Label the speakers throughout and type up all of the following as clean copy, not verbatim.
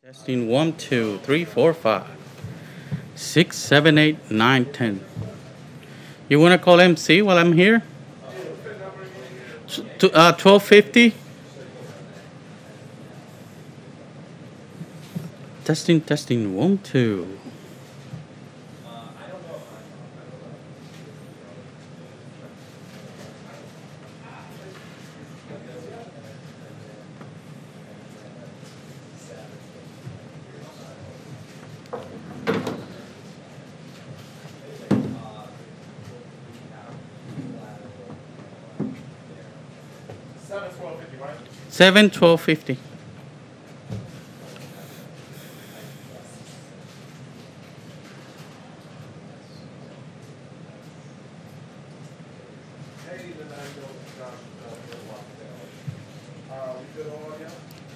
Speaker 1: Testing 1, 2, 3, 4, 5, 6, 7, 8, 9, 10. You want to call MC while I'm here? 1250? Testing, testing, 1, 2. 7, 1250.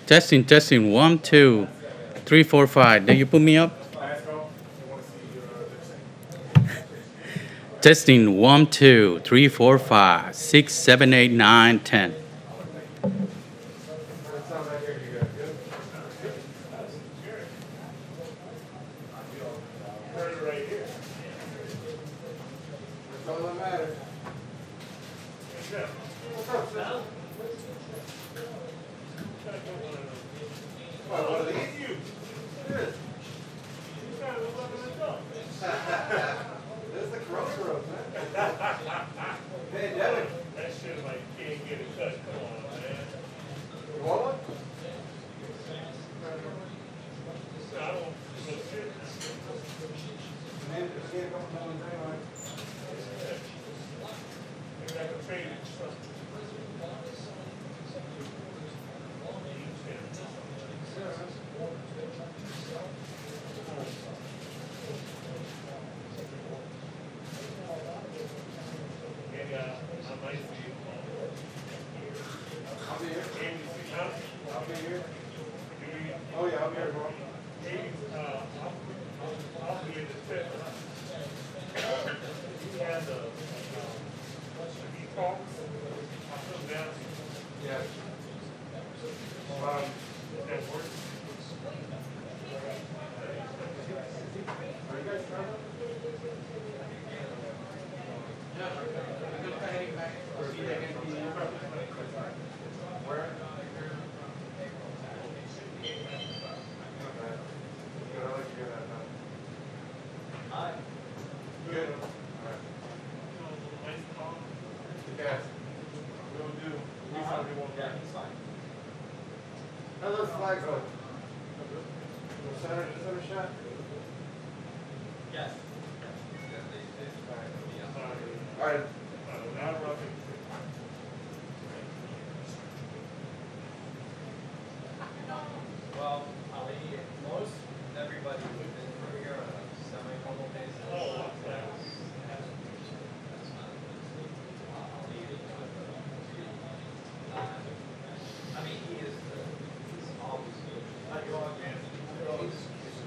Speaker 1: Testing, testing, 1, 2, 3, 4, 5. Did you put me up? Testing 1, 2, 3, 4, 5, 6, 7, 8, 9, 10.
Speaker 2: How's those flags look? Center shot? Yes. All right.
Speaker 3: Well, Ali, most everybody within here on a semi-formal basis. I mean, he's always good.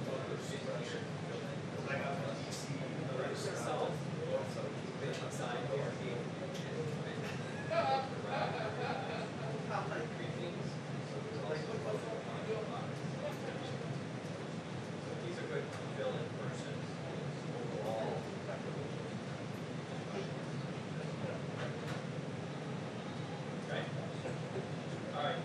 Speaker 3: He's a good fill-in person overall. Okay. All right.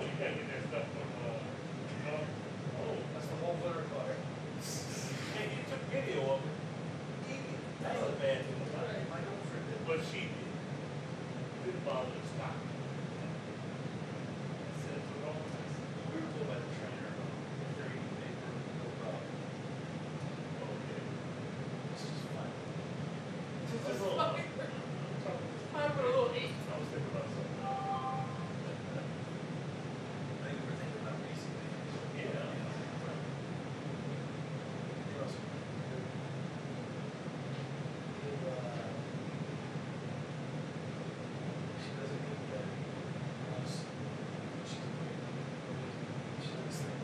Speaker 4: you gotta get that stuff from,
Speaker 3: That's the whole winter car.
Speaker 4: yeah, he took video of it. That was a bad thing. But she didn't bother to stop. Said, "We're going."
Speaker 3: We were told by the trainer, if they're eating paper, no problem.
Speaker 4: Okay.
Speaker 3: This is fine.
Speaker 4: Just a little.
Speaker 3: Time for a little eat.
Speaker 4: I was thinking about something.
Speaker 3: I think we were thinking about racing.
Speaker 4: Yeah.
Speaker 3: Trust me. She doesn't need that. She's great. She likes that.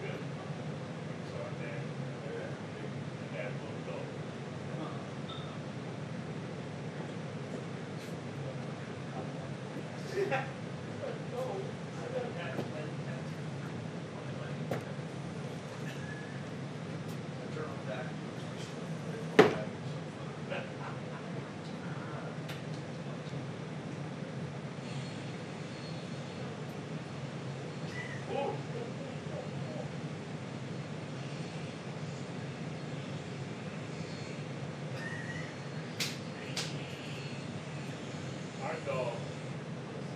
Speaker 4: Good. So our dad, dad will go.
Speaker 3: Turn on back.
Speaker 4: Our dog was,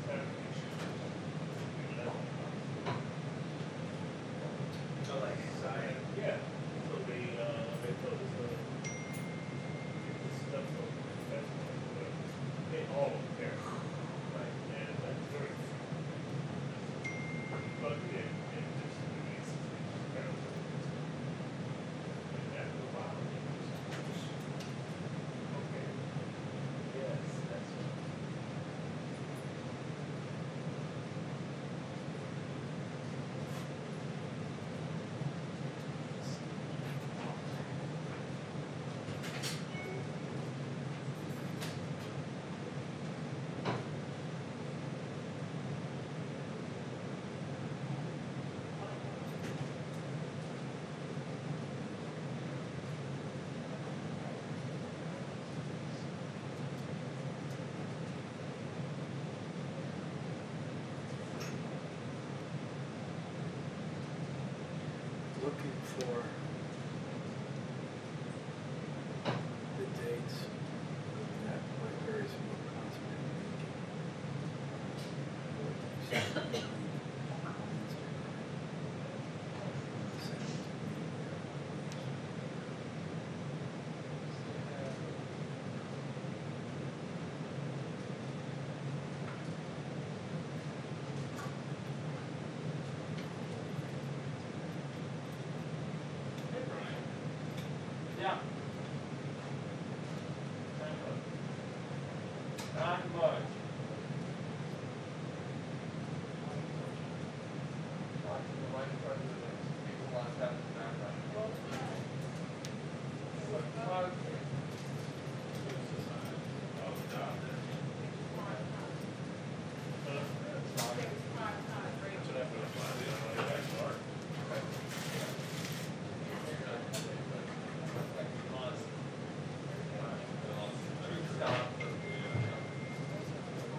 Speaker 4: having issues.
Speaker 3: So like anxiety.
Speaker 4: Yeah, so they told us, get this stuff from the professional, but they all care. Right, and that's very. But it just, it's terrible. And after a while, it just, okay. Yes, that's right.
Speaker 5: Looking for the dates that Blackberry's will constantly making.
Speaker 3: Yeah. Not much. Watching the vice president, people want to have the background.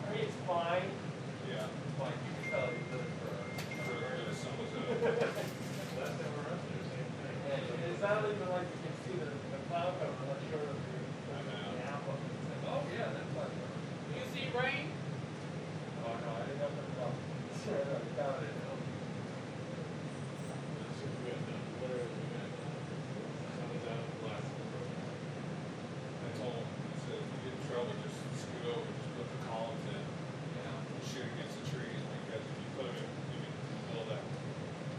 Speaker 3: I mean, it's fine.
Speaker 4: Yeah.
Speaker 3: It's fine. You can tell he's living for And it's not even like you can see the cloud cover much shorter than the apple. It's like, oh yeah, that's like.
Speaker 2: You see rain?
Speaker 3: Oh no, I didn't know what about. Sure, I found it.
Speaker 4: I told him, I said, if you get in trouble, just scoot over, just put the columns in, and shoot against the trees, because if you put them in, you can build that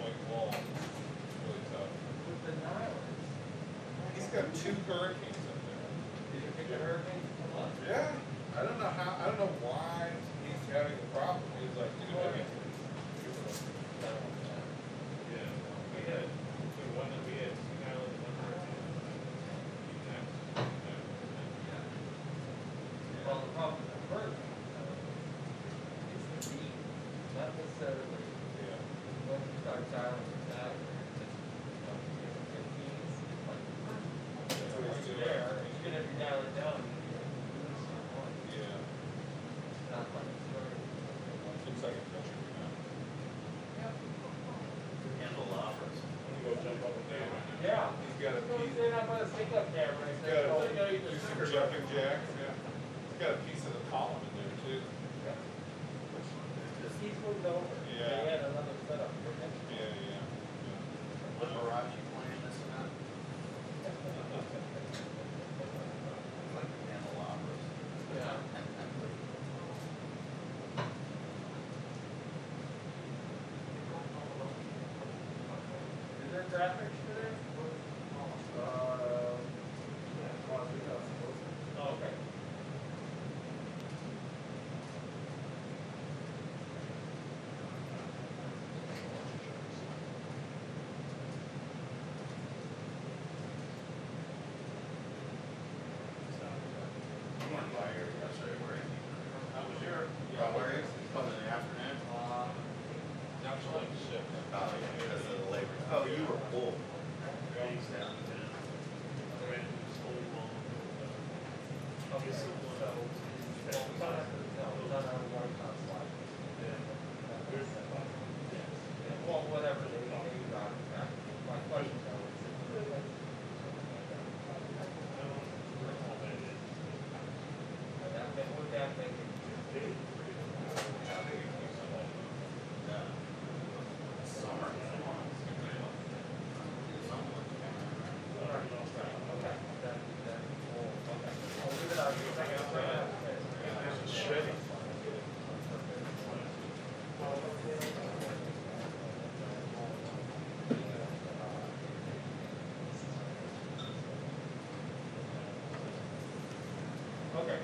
Speaker 4: white wall, it's really tough.
Speaker 3: With the Nile.
Speaker 4: He's got 2 hurricanes up there.
Speaker 3: Did you pick a hurricane?
Speaker 4: Yeah, I don't know why he's having a problem, he's like, you know, I mean, yeah, we had, the one that we had, Sea Island, one hurricane.
Speaker 3: Well, the problem with the hurricane is the beat, not necessarily
Speaker 4: Yeah.
Speaker 3: when you start dialing it down. It's like,
Speaker 4: So
Speaker 3: it's
Speaker 4: it's
Speaker 3: there, even if you dial it down, you lose some point.
Speaker 4: Yeah. got a piece of the column in there too.
Speaker 3: He's moved over.
Speaker 4: Yeah.
Speaker 3: They had another setup for him.
Speaker 4: Yeah.
Speaker 2: Liberace playing this and that. Like candelabras.
Speaker 3: Yeah. Is there traffic today? Oh, okay.
Speaker 2: How was your? Where is it? Coming in the afternoon? Oh, yeah, because of the labor. Oh, you were full.
Speaker 3: Well, whatever they got, my questions are. Would that make it?
Speaker 2: Summer.
Speaker 3: Okay.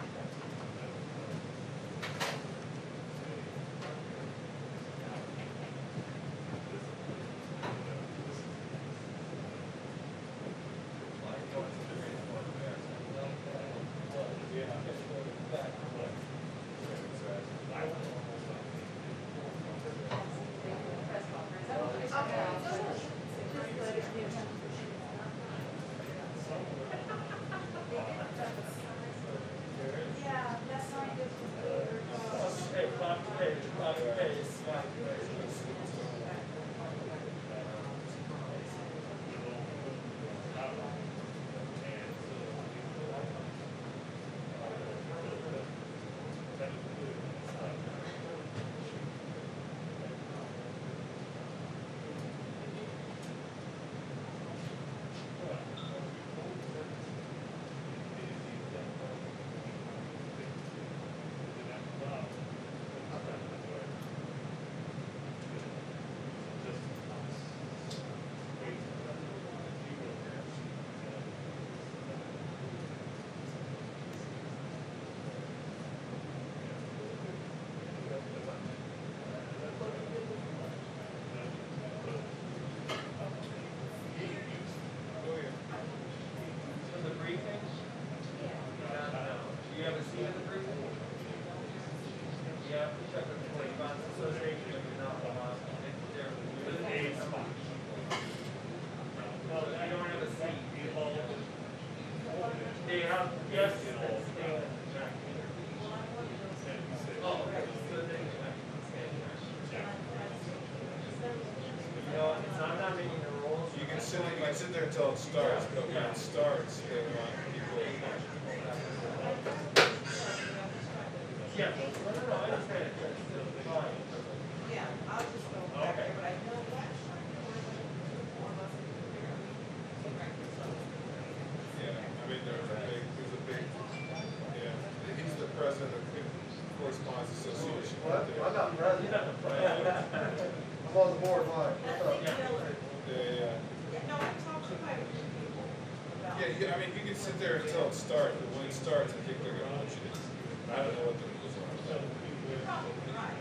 Speaker 3: Hey, clock pace. So the briefing? Do you have a seat at the briefing? You have to check with the Police Bonds Association if you're not allowed. There's a spot. No, you don't have a seat. They have, yes, oh, okay. So they, I'm not making the rules.
Speaker 4: You can sit there until it starts, but when it starts, they want people.
Speaker 3: Yeah, no, I understand. It's fine.
Speaker 6: Yeah, I'll just go back there, but I know that.
Speaker 4: Yeah, I mean, there's a big, yeah, he's the president of the Correspondence Association.
Speaker 2: What? I'm not president. I'm on the board, line. What's up?
Speaker 4: Yeah.
Speaker 6: No, I talked to quite a few people about.
Speaker 4: Yeah, I mean, you can sit there until it starts, but when it starts, I think they're gonna want you to, I don't know what the rules are.
Speaker 6: You're probably right.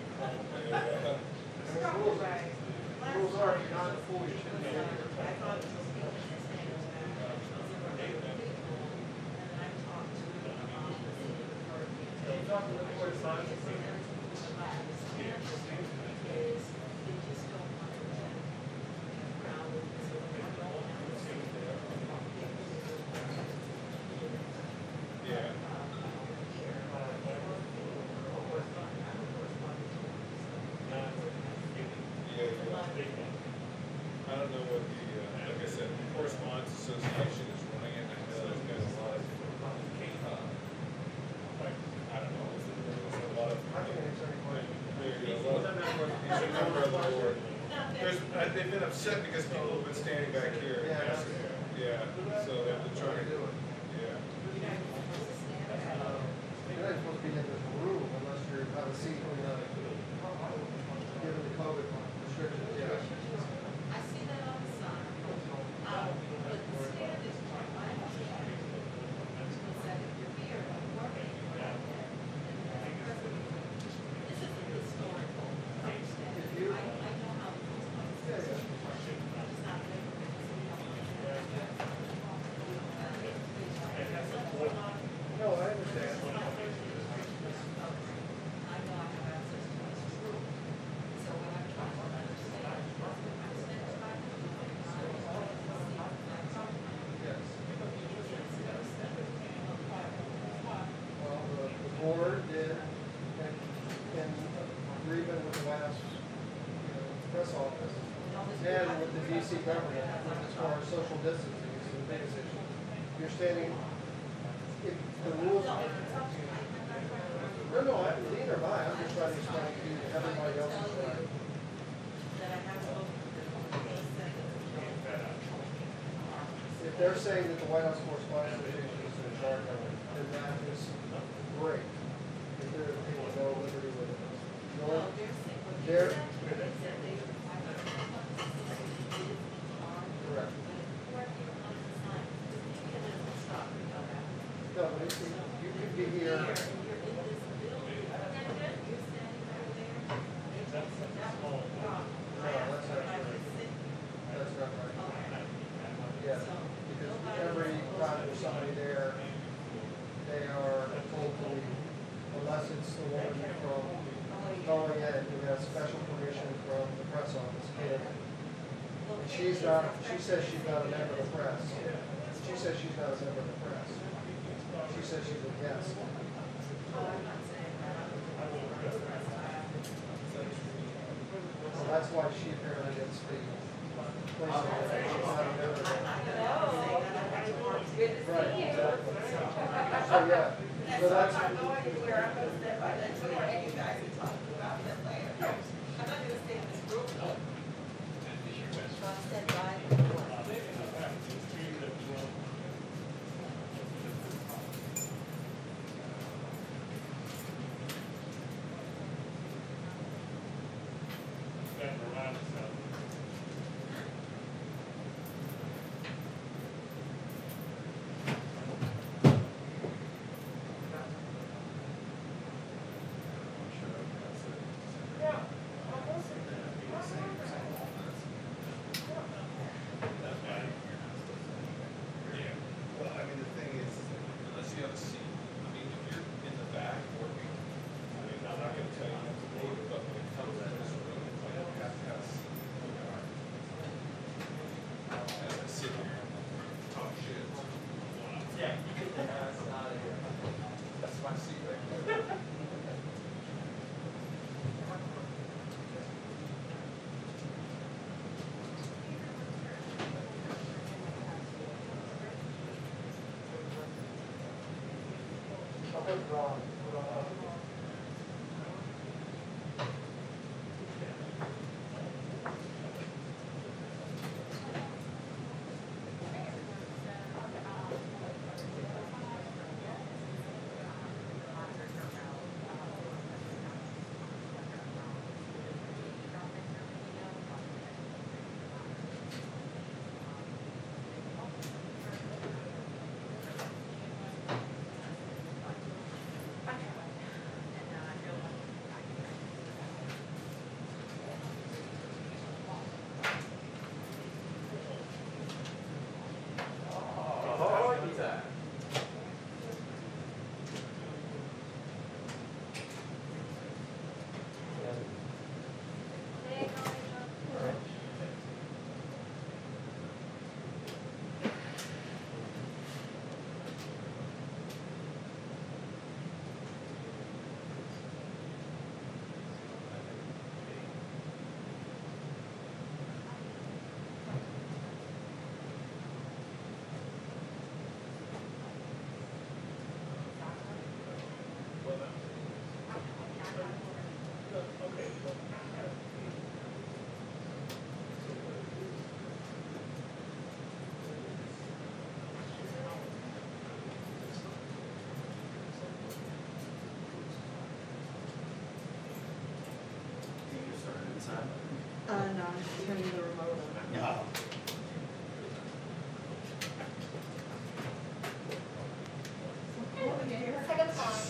Speaker 4: Yeah.
Speaker 6: It's probably right.
Speaker 2: Rules are, you're not a fool, you shouldn't be.
Speaker 6: I thought it was interesting that people, and then I talked to
Speaker 3: You talk to the correspondence.
Speaker 6: is they just don't want to get crowded. So they don't
Speaker 4: Yeah. Yeah, I don't know what the, like I said, the Correspondence Association is running it, I know they've got a lot of, He's a member of the board. They've been upset because people have been standing back here.
Speaker 2: Yeah.
Speaker 4: Yeah, so they've been trying to do it. Yeah.
Speaker 2: You're not supposed to be in this room unless you have a seat in the, given the COVID restrictions.
Speaker 6: I see that all the time. But the stand is my understanding. Is that if you're here, working, this is a historical understanding. I know how the post office is. It's not
Speaker 2: No, I understand.
Speaker 6: I know I have access to this room. So what I'm trying to understand, I spent time with you.
Speaker 2: Yes. Well, the board did, in agreement with the last, press office, and with the DC government, as far as social distancing is the biggest issue. You're standing, if the rules. No, neither am I. I'm just trying to explain to you everybody else's right.
Speaker 6: That I have spoken to them, they said that.
Speaker 2: If they're saying that the White House Correspondents Association is in charge of it, then that is great. If they're taking no liberty with it.
Speaker 6: No,
Speaker 2: No,
Speaker 6: they're saying, what they
Speaker 2: they're,
Speaker 6: said, they said they require a
Speaker 2: correct. No, but it's, you could be here. No, that's not true. That's not right. Yeah, because every time there's somebody there, they are told to leave. Unless it's the woman from going in who has special permission from the press office. And she's not, she says she's not a member of the press. She says she's not a member of the press. She says she's a guest. So that's why she apparently gets the place on it. She's not a member of it. Right, exactly. So, yeah, so that's.
Speaker 4: Well, I mean, the thing is, unless you have a seat, I mean, if you're in the back working, I mean, I'm not gonna tell you what to do, but when it comes to this room, it's like you have to have a seat. As I sit here and talk shit.
Speaker 3: Yeah, you get the ass out of here.
Speaker 4: That's my seat right there.
Speaker 2: I'll put it wrong.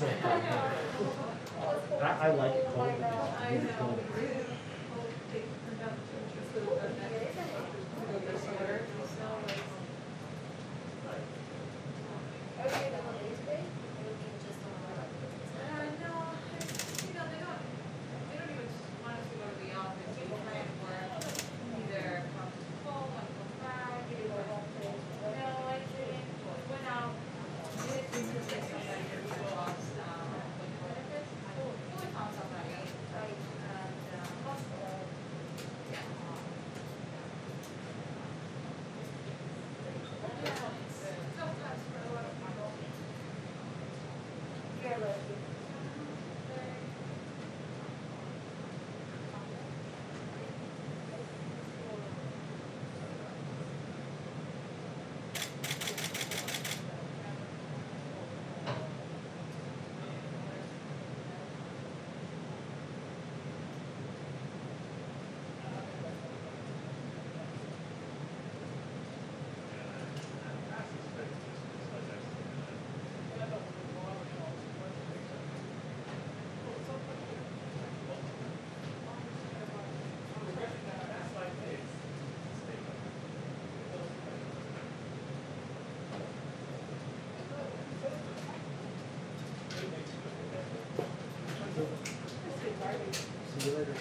Speaker 7: I like it cold, but it's
Speaker 6: I
Speaker 7: really
Speaker 6: know.
Speaker 7: cold.
Speaker 6: They turned out the temperatures for the next sweater, so like. No, you know, they don't even want us to go to the office, they plan for either come to school, come back, no, I didn't, went out, did because there's somebody who lost, with benefits, we found somebody, right, and, hospital. Yeah. Yeah, it's tough times for a lot of people. You're lucky.
Speaker 5: See you later.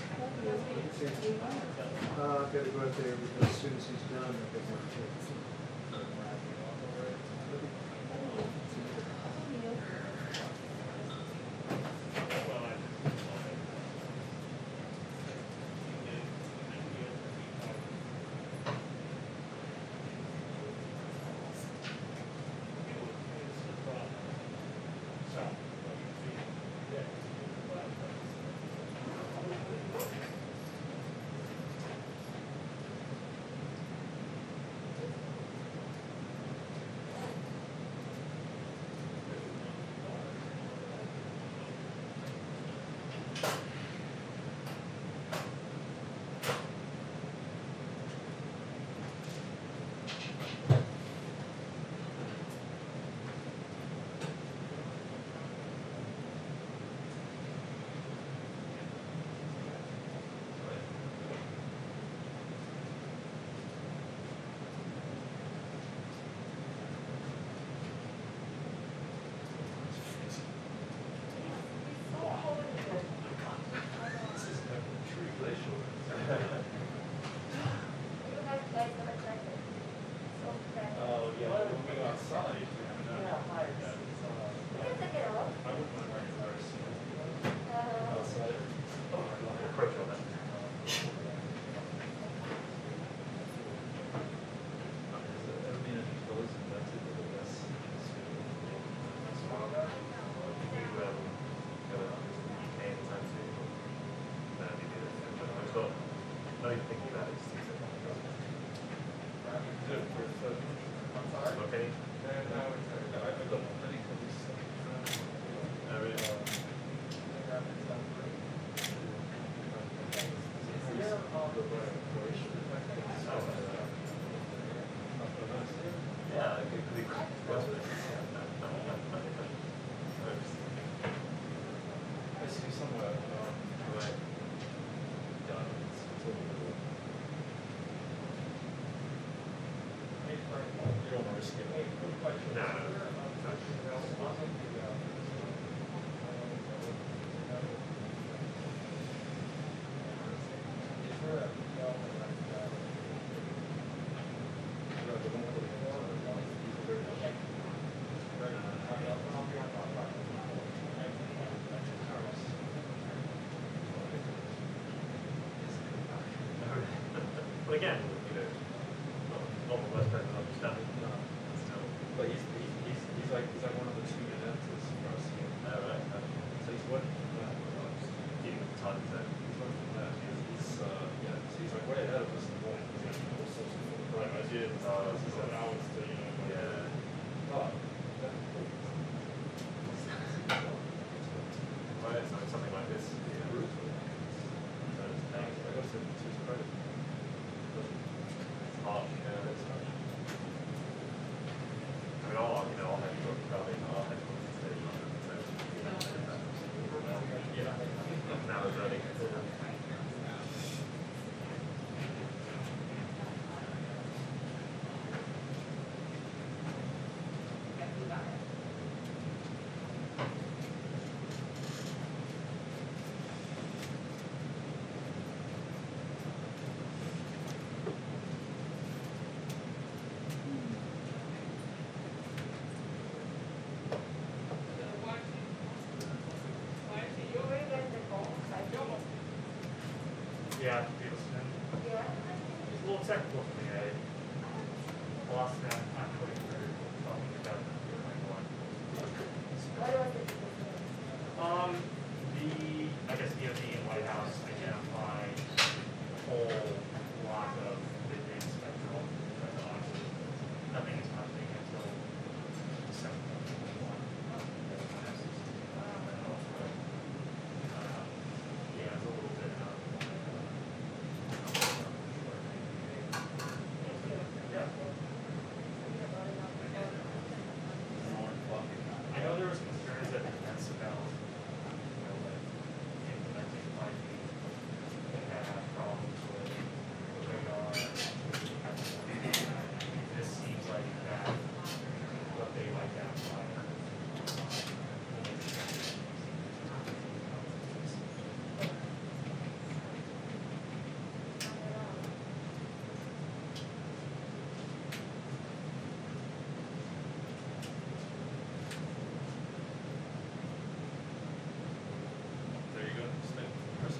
Speaker 5: I've got to go out there because as soon as he's done, I've got to check.
Speaker 8: But again, you know, not the worst person to understand.
Speaker 3: But he's like one of the two dentists for us here.
Speaker 8: Oh, right.
Speaker 3: So he's working for that.
Speaker 8: Dealing with time zone.
Speaker 3: He's working for that. Yeah. So he's like way ahead of us in the morning. He's got all sorts of right ideas. He's 7 hours to
Speaker 8: Yeah.
Speaker 3: But
Speaker 8: Right, so it's something like this. Yeah. So it's thanks.
Speaker 3: I got to his credit.
Speaker 8: It's hard, yeah, it's hard. I mean, I'll have you got probably, I'll have you on stage. So,
Speaker 3: Yeah, Peterson. It's a little technical for me. I lost that time putting through talking about I guess DOD and White House identify a whole lot of mid-range spectral technology. Nothing is happening until December 2021. Yeah, it's a little bit I know there was concerns at defense about implementing 5G. They had problems with radar. This seems like that what they identified.
Speaker 4: There you go. Snip. Press it.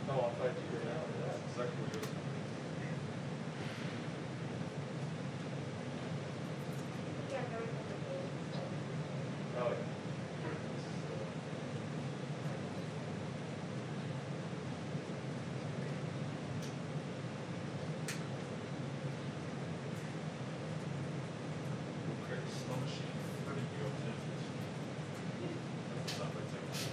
Speaker 3: Oh, I'll fight you right now.
Speaker 4: That's exactly what it is.
Speaker 3: Oh, yeah.
Speaker 4: Great snow machine. Pretty good. That's not right there.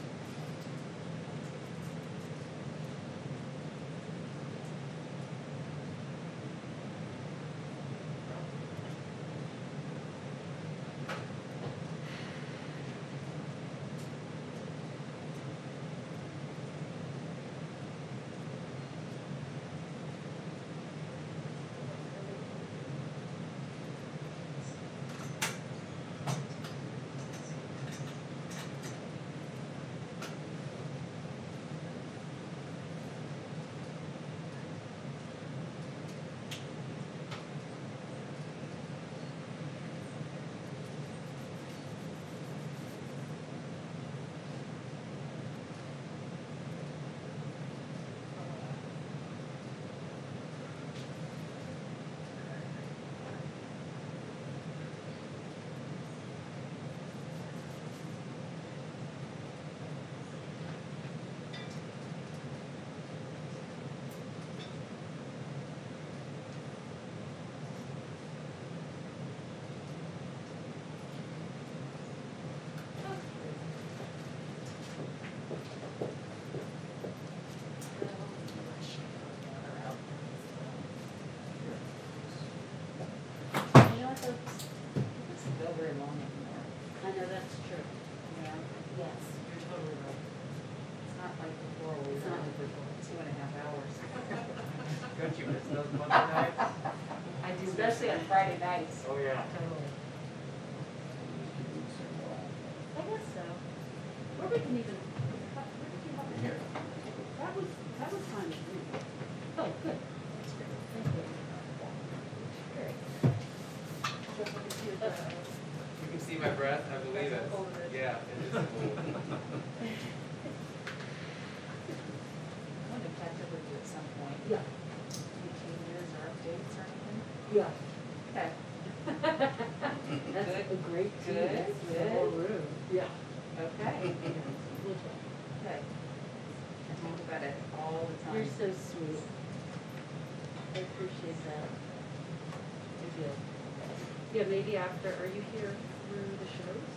Speaker 9: You know what, though? It doesn't go very long anymore.
Speaker 10: I know that's true.
Speaker 9: Yeah,
Speaker 10: Yes, you're totally right.
Speaker 9: it's not like before, we
Speaker 10: It's
Speaker 9: were
Speaker 10: not
Speaker 9: on
Speaker 10: like before.
Speaker 9: 2.5 hours.
Speaker 3: Don't you miss those Monday nights?
Speaker 9: I do, especially on Friday nights.
Speaker 3: Oh, yeah.
Speaker 10: Totally. I guess so. Or we can even, where did you have it?
Speaker 8: Here.
Speaker 10: That was fine with me. Oh, good. That's great. Thank you. Great. So let me see if
Speaker 11: You can see my breath, I believe it. Yeah, it is cool.
Speaker 9: I want to catch up with you at some point.
Speaker 10: Yeah,
Speaker 9: Any changes or updates or anything?
Speaker 10: yeah.
Speaker 9: Okay.
Speaker 10: That's
Speaker 9: Good.
Speaker 10: a great team.
Speaker 9: Good,
Speaker 10: That's the
Speaker 9: good.
Speaker 10: whole room. Yeah.
Speaker 9: Okay.
Speaker 10: We'll try.
Speaker 9: Okay. I think about it all the time.
Speaker 10: You're so sweet. I appreciate that. I do. Yeah, maybe after, are you here through the shows?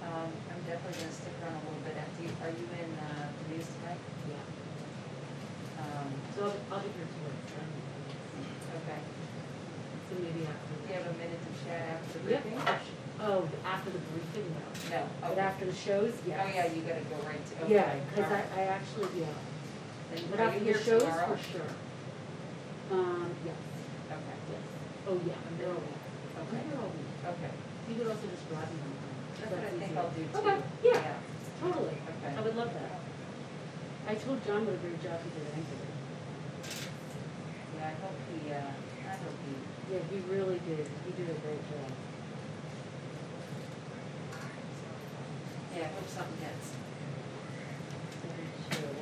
Speaker 9: I'm definitely gonna stick around a little bit after you, are you in, the news tonight?
Speaker 10: Yeah.
Speaker 9: So,
Speaker 10: So I'll be here too.
Speaker 9: okay.
Speaker 10: So maybe after.
Speaker 9: Do you have a minute to chat after the
Speaker 10: Yep.
Speaker 9: briefing?
Speaker 10: Oh, after the briefing, no.
Speaker 9: No,
Speaker 10: But
Speaker 9: okay.
Speaker 10: after the shows, yes.
Speaker 9: Oh, yeah, you gotta go right to, okay.
Speaker 10: Yeah, because
Speaker 9: all right.
Speaker 10: I actually, yeah.
Speaker 9: Then
Speaker 10: But
Speaker 9: are
Speaker 10: after
Speaker 9: you
Speaker 10: the
Speaker 9: here
Speaker 10: shows,
Speaker 9: tomorrow?
Speaker 10: for sure. Yes,
Speaker 9: Okay,
Speaker 10: yes. Oh, yeah, I'm there all week. I'm
Speaker 9: Okay.
Speaker 10: here all week.
Speaker 9: okay.
Speaker 10: You could also just drive me home.
Speaker 9: That's what I think I'll do too.
Speaker 10: Okay, yeah, totally.
Speaker 9: Okay.
Speaker 10: I would love that. I told John what a great job he did anchoring.
Speaker 9: Yeah, I hope he,
Speaker 10: Yeah, he really did. He did a great job.
Speaker 9: yeah, I hope something hits.
Speaker 10: Very true.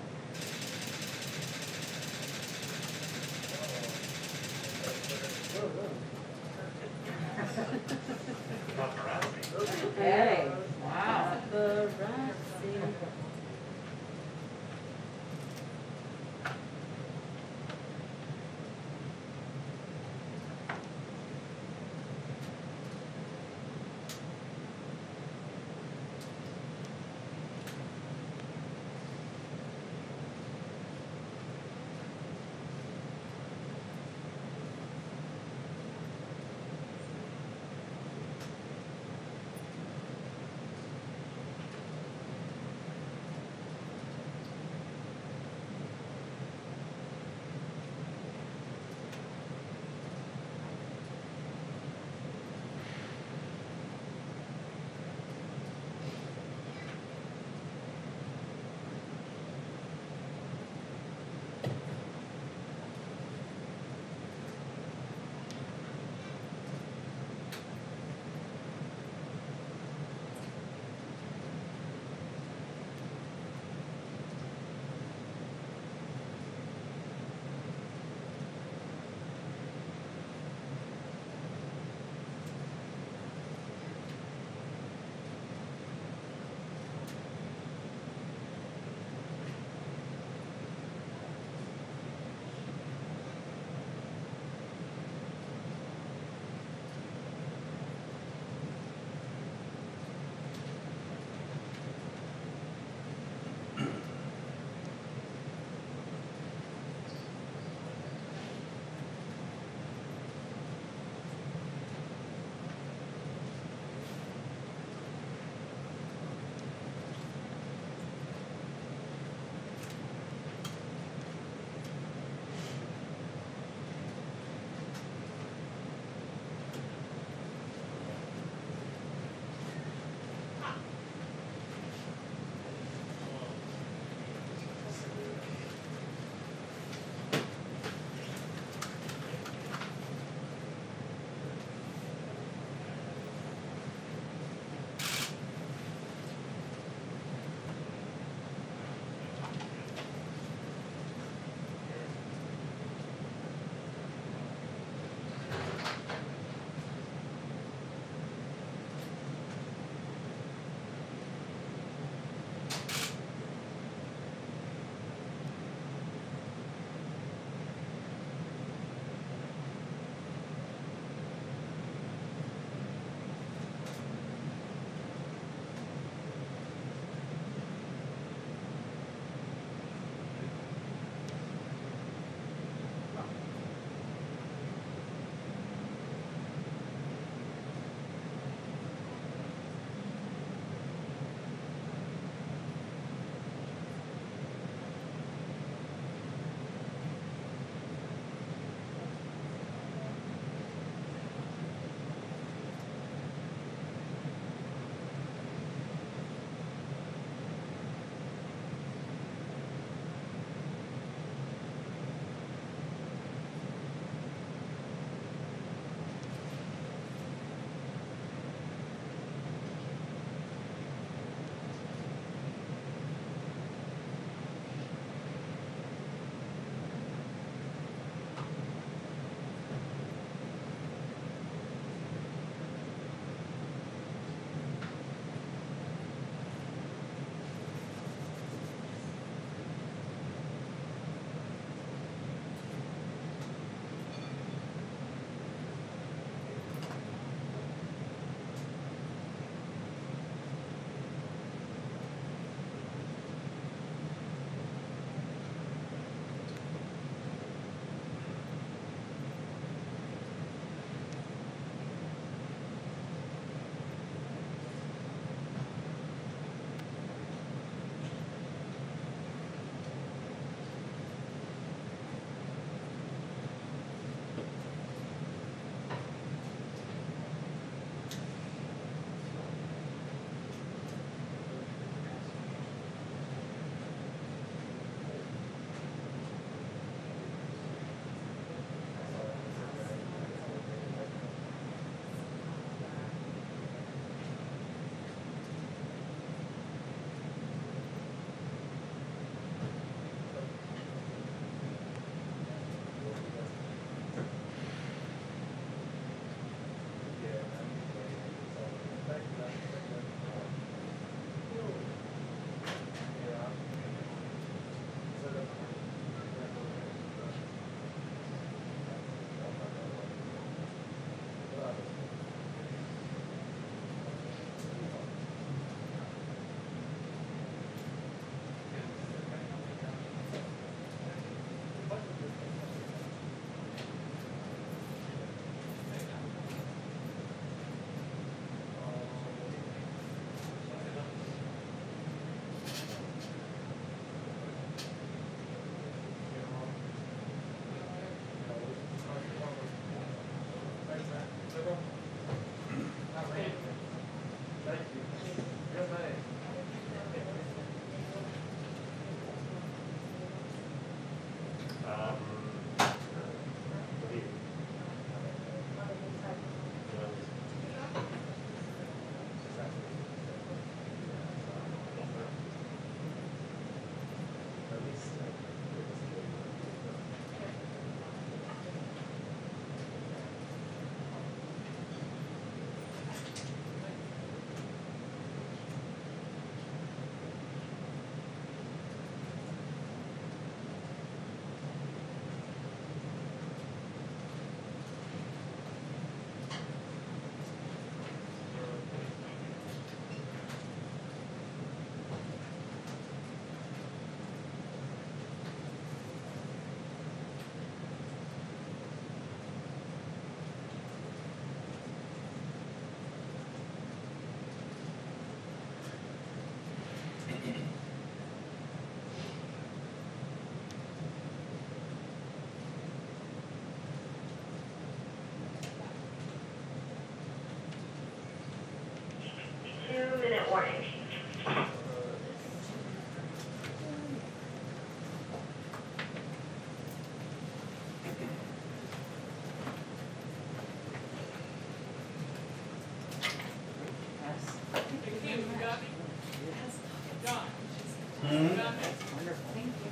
Speaker 9: Wonderful. Thank you.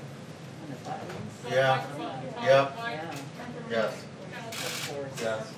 Speaker 9: And the buttons.
Speaker 1: Yeah. Yep.
Speaker 9: Yeah.
Speaker 1: Yes.
Speaker 9: Of course.
Speaker 1: Yes.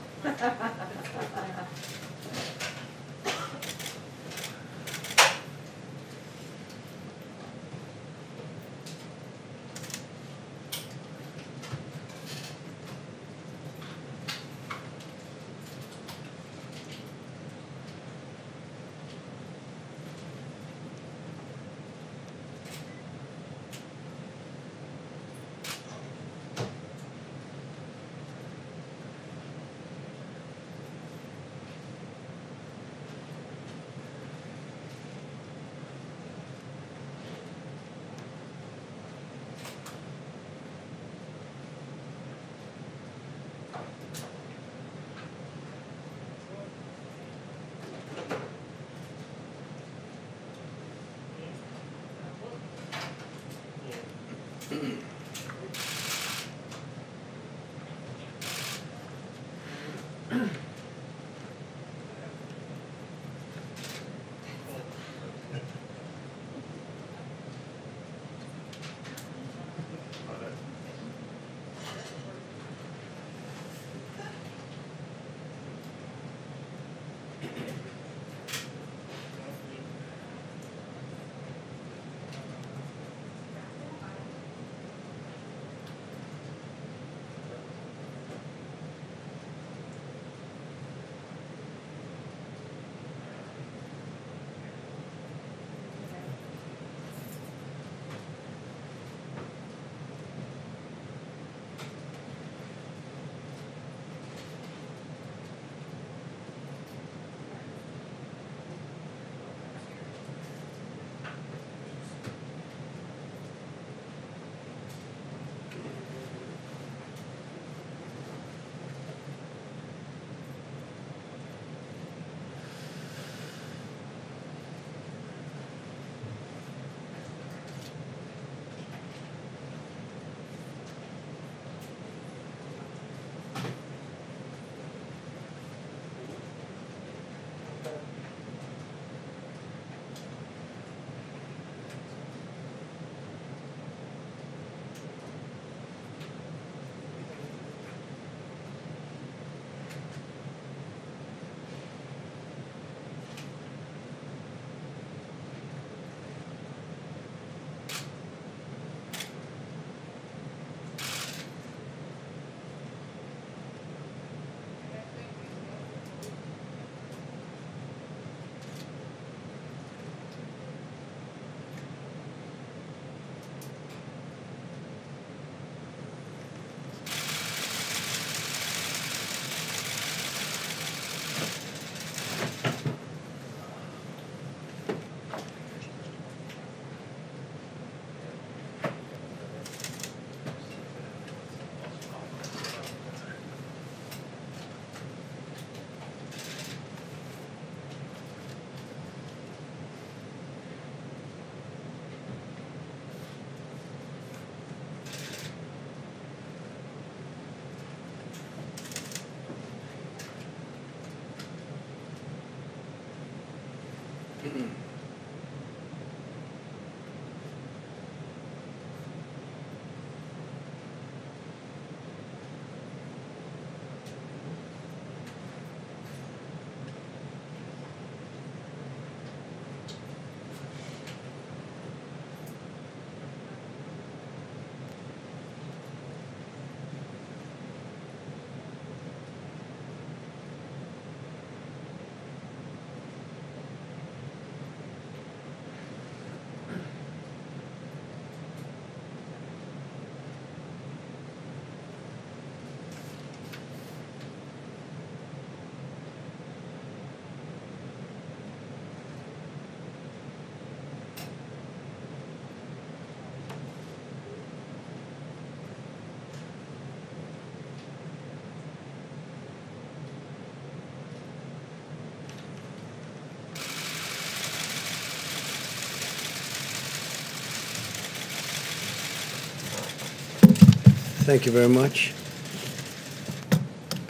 Speaker 5: Thank you very much.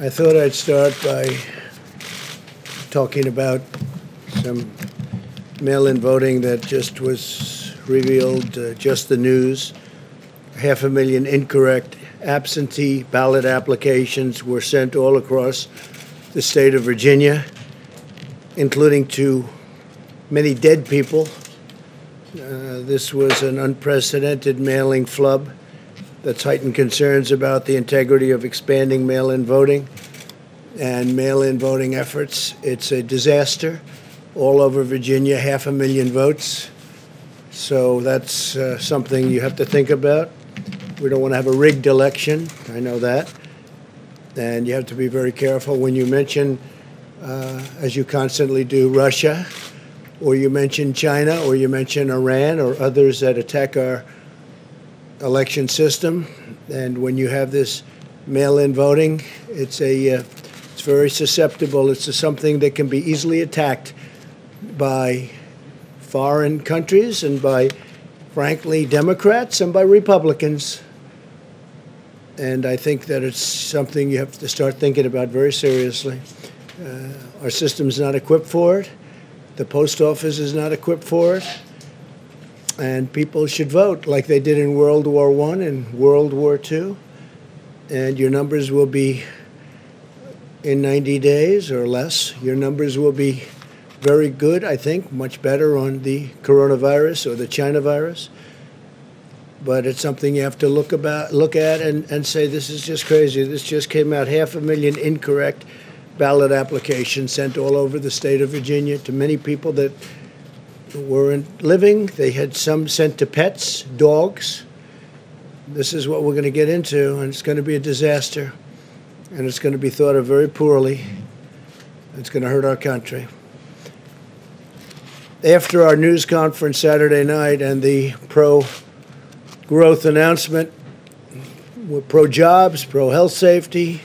Speaker 5: I thought I'd start by talking about some mail-in voting that just was revealed, just the news. 500,000 incorrect absentee ballot applications were sent all across the state of Virginia, including to many dead people. This was an unprecedented mailing flub that's heightened concerns about the integrity of expanding mail-in voting and mail-in voting efforts. It's a disaster. All over Virginia, 500,000 votes. So that's something you have to think about. We don't want to have a rigged election. I know that. And you have to be very careful when you mention, as you constantly do, Russia, or you mention China, or you mention Iran, or others that attack our election system. And when you have this mail-in voting, it's very susceptible. It's something that can be easily attacked by foreign countries and by, frankly, Democrats and by Republicans. And I think that it's something you have to start thinking about very seriously. Our system's not equipped for it. The post office is not equipped for it. And people should vote like they did in World War I and World War II. And your numbers will be, in 90 days or less, your numbers will be very good, I think, much better on the coronavirus or the China virus. But it's something you have to look at and say, this is just crazy. This just came out, 500,000 incorrect ballot applications sent all over the state of Virginia to many people that weren't living. They had some sent to pets, dogs. This is what we're going to get into, and it's going to be a disaster. And it's going to be thought of very poorly. It's going to hurt our country. After our news conference Saturday night and the pro-growth announcement, we're pro-jobs, pro-health safety,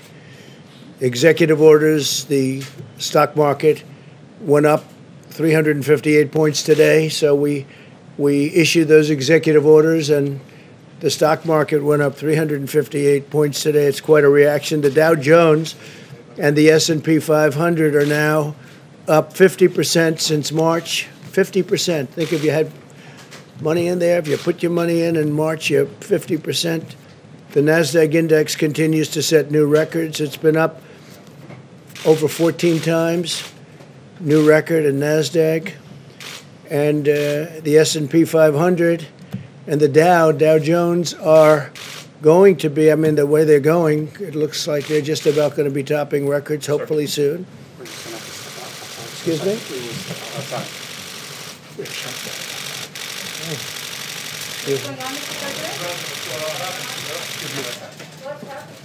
Speaker 5: executive orders, the stock market went up 358 points today. So we issued those executive orders, and the stock market went up 358 points today. It's quite a reaction. The Dow Jones and the S&P 500 are now up 50% since March. 50%. Think if you had money in there, if you put your money in March, you're 50%. The NASDAQ index continues to set new records. It's been up over 14 times, new record in NASDAQ. And the S&P 500 and the Dow Jones are going to be, I mean, the way they're going, it looks like they're just about going to be topping records, hopefully soon. Excuse me?
Speaker 6: What's going on, Mr. President? What's happening?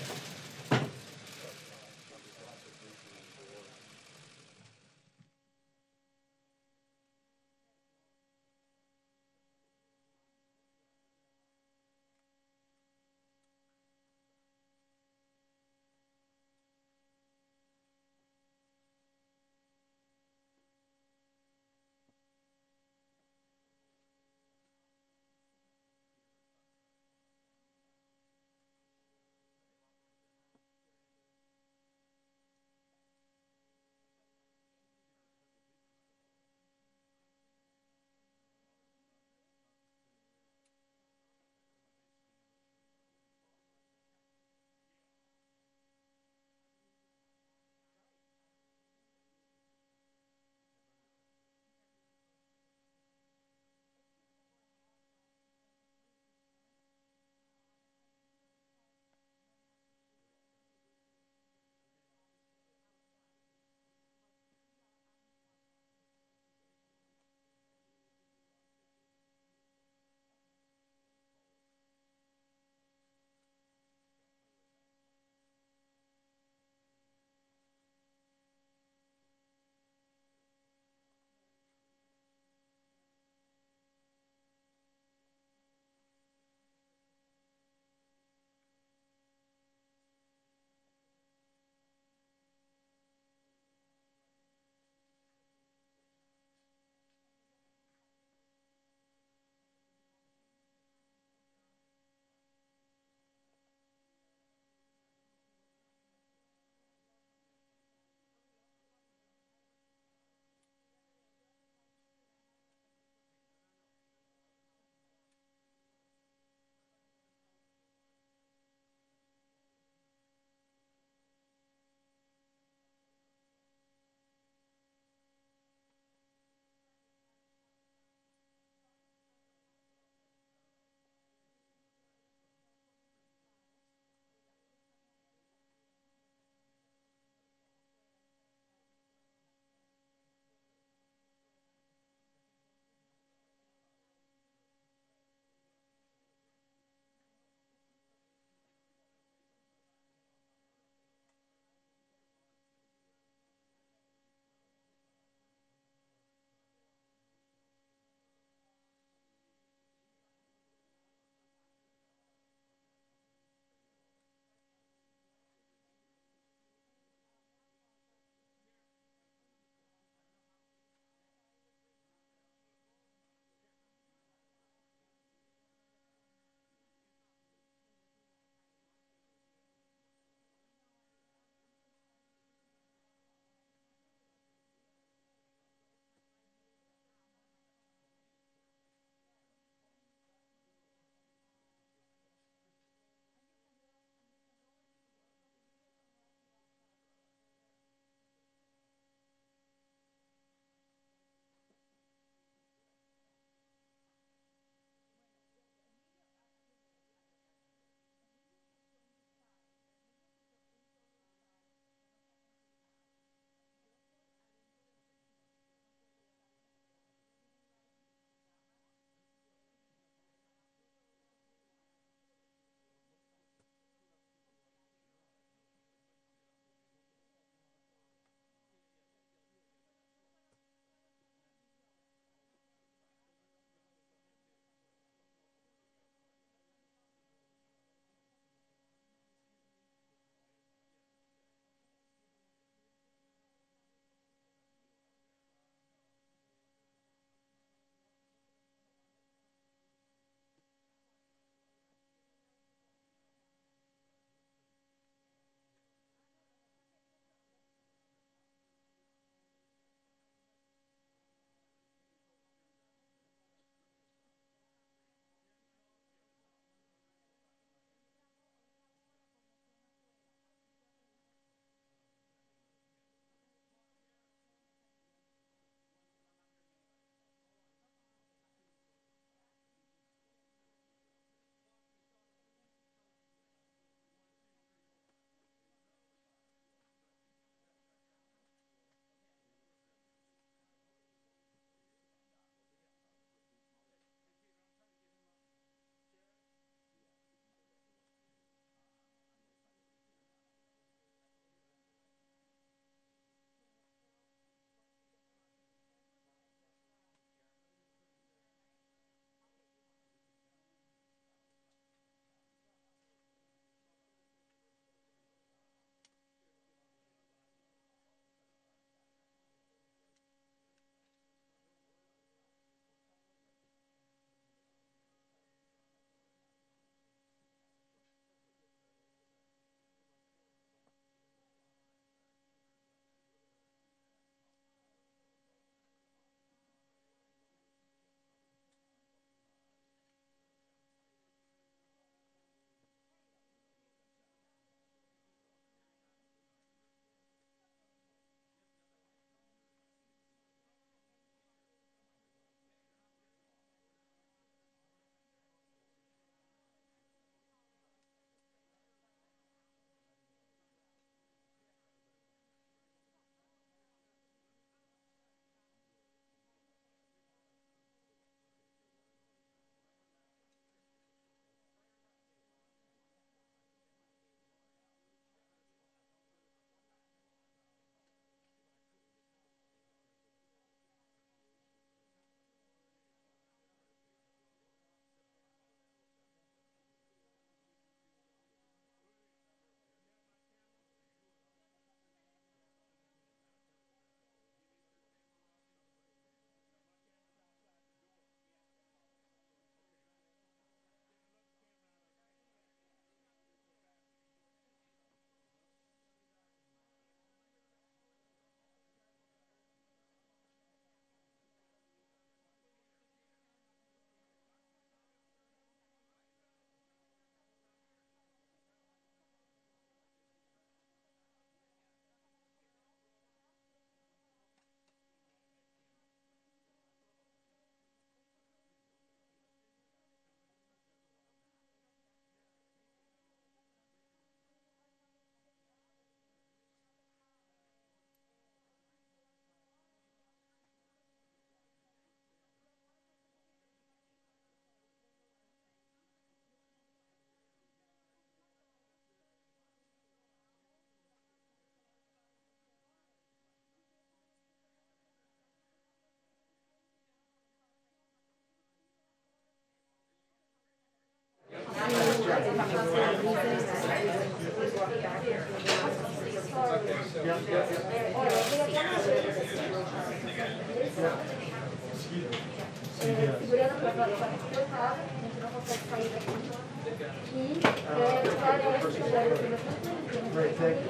Speaker 2: Great, thank you.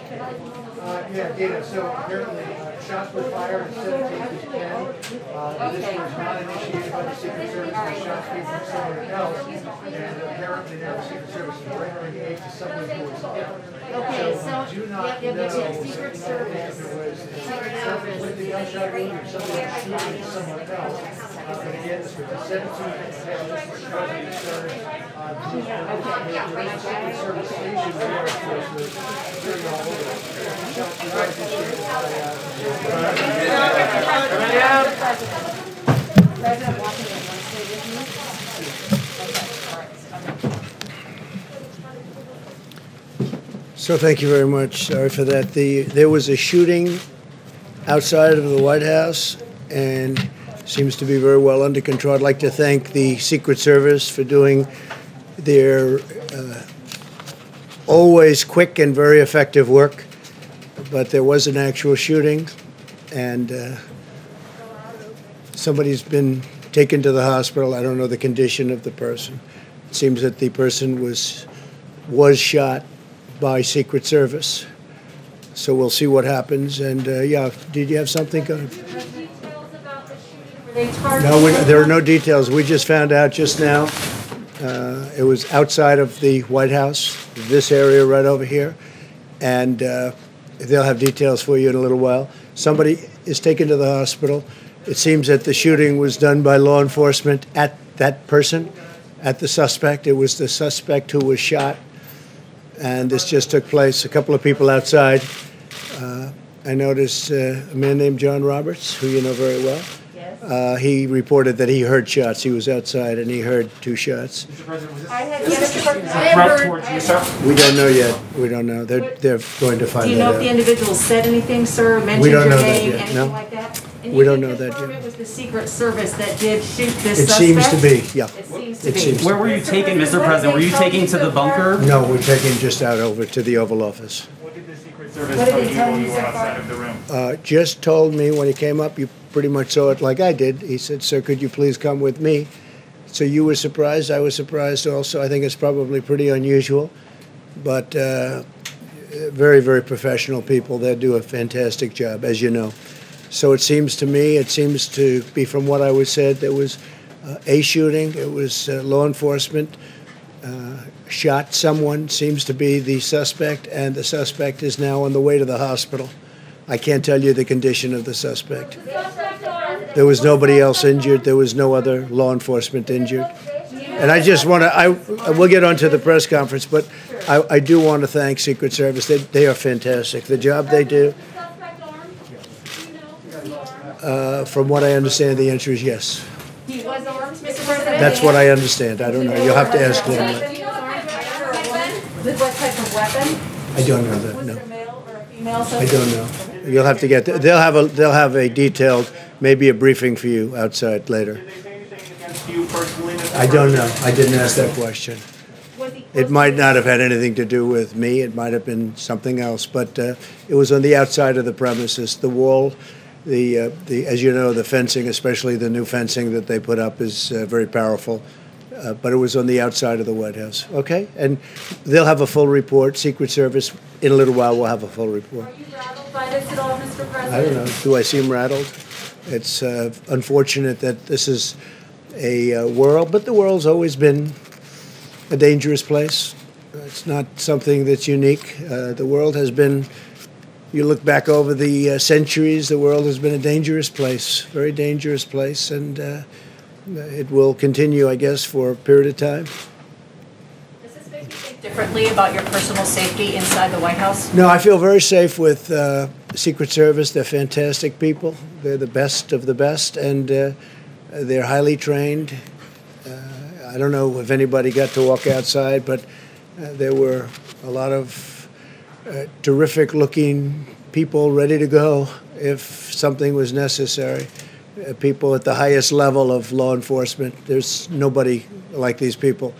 Speaker 2: Yeah, Dana, so apparently shots were fired at 17 to 10. This was not initiated by the Secret Service, the shots came from someone else. And apparently now the Secret Service is rendering aid to someone who was ill.
Speaker 9: Okay, so,
Speaker 2: We do not know
Speaker 9: Secret Service.
Speaker 2: if it was someone with the gunshot wound or somebody shooting someone else. But again, this was a 17 to 10. This was causing concern. The Secret Service station there, of course, was very all over. Shots were not initiated
Speaker 9: President Washington wants to stay with me? Okay, all right.
Speaker 5: So thank you very much. Sorry for that. There was a shooting outside of the White House and seems to be very well under control. I'd like to thank the Secret Service for doing their always quick and very effective work. But there was an actual shooting, and somebody's been taken to the hospital. I don't know the condition of the person. It seems that the person was shot by Secret Service. So we'll see what happens. And yeah, did you have something? Go ahead. No, there are no details. We just found out just now. It was outside of the White House, this area right over here. And they'll have details for you in a little while. Somebody is taken to the hospital. It seems that the shooting was done by law enforcement at that person, at the suspect. It was the suspect who was shot. And this just took place. A couple of people outside. I noticed a man named John Roberts, who you know very well.
Speaker 9: Yes.
Speaker 5: He reported that he heard shots. He was outside and he heard 2 shots.
Speaker 3: Mr. President, was this
Speaker 9: I had,
Speaker 3: a
Speaker 9: yes,
Speaker 3: threat towards you, sir?
Speaker 5: We don't know yet. We don't know. They're going to find
Speaker 9: Do you
Speaker 5: that
Speaker 9: know if the
Speaker 5: out.
Speaker 9: individual said anything, sir, mentioned
Speaker 5: We don't
Speaker 9: your
Speaker 5: know that
Speaker 9: name,
Speaker 5: yet,
Speaker 9: anything
Speaker 5: no.
Speaker 9: like that? And
Speaker 5: We
Speaker 9: you
Speaker 5: don't
Speaker 9: can
Speaker 5: know that
Speaker 9: confirm
Speaker 5: yet.
Speaker 9: it was the Secret Service that did shoot this
Speaker 5: It
Speaker 9: suspect?
Speaker 5: seems to be, yeah.
Speaker 9: It seems to
Speaker 5: It
Speaker 9: be.
Speaker 5: seems
Speaker 12: Where were you taken, Mr. President? Were you taken to the bunker?
Speaker 5: No, we're taking just out over to the Oval Office.
Speaker 3: What did the Secret Service
Speaker 9: What did
Speaker 3: tell
Speaker 9: they
Speaker 3: you
Speaker 9: tell
Speaker 3: while
Speaker 9: you
Speaker 3: you
Speaker 9: so
Speaker 3: were
Speaker 9: far?
Speaker 3: outside of the room?
Speaker 5: Just told me when he came up, you pretty much saw it like I did. He said, "Sir, could you please come with me?" So you were surprised. I was surprised also. I think it's probably pretty unusual, but very, very professional people. They do a fantastic job, as you know. So it seems to me, it seems to be from what I was said, there was a shooting. It was law enforcement shot someone, seems to be the suspect, and the suspect is now on the way to the hospital. I can't tell you the condition of the suspect. There was nobody else injured. There was no other law enforcement injured. And I just want to, we'll get on to the press conference, but I do want to thank Secret Service. They are fantastic. The job they do, from what I understand, the answer is yes.
Speaker 9: He was armed, Mr. President?
Speaker 5: That's what I understand. I don't know. You'll have to ask them.
Speaker 9: With what type of weapon?
Speaker 5: I don't know that,
Speaker 9: Was
Speaker 5: no.
Speaker 9: it a male or a female
Speaker 5: I
Speaker 9: suspect?
Speaker 5: don't know. You'll have to get, they'll have a detailed, maybe a briefing for you outside later.
Speaker 3: Did they say anything against you personally, Mr.
Speaker 5: I don't know.
Speaker 3: President?
Speaker 5: I didn't ask that question.
Speaker 9: Was he
Speaker 5: It might not have had anything to do with me. It might have been something else. But it was on the outside of the premises. The wall, as you know, the fencing, especially the new fencing that they put up, is very powerful. But it was on the outside of the White House. Okay? And they'll have a full report. Secret Service, in a little while, will have a full report.
Speaker 6: Are you rattled by this at all, Mr. President?
Speaker 5: I don't know. Do I seem rattled? It's unfortunate that this is a world, but the world's always been a dangerous place. It's not something that's unique. The world has been, you look back over the centuries, the world has been a dangerous place, very dangerous place, and it will continue, I guess, for a period of time.
Speaker 9: Does this make you think differently about your personal safety inside the White House?
Speaker 5: No, I feel very safe with the Secret Service. They're fantastic people. They're the best of the best, and they're highly trained. I don't know if anybody got to walk outside, but there were a lot of terrific-looking people ready to go if something was necessary. People at the highest level of law enforcement. There's nobody like these people.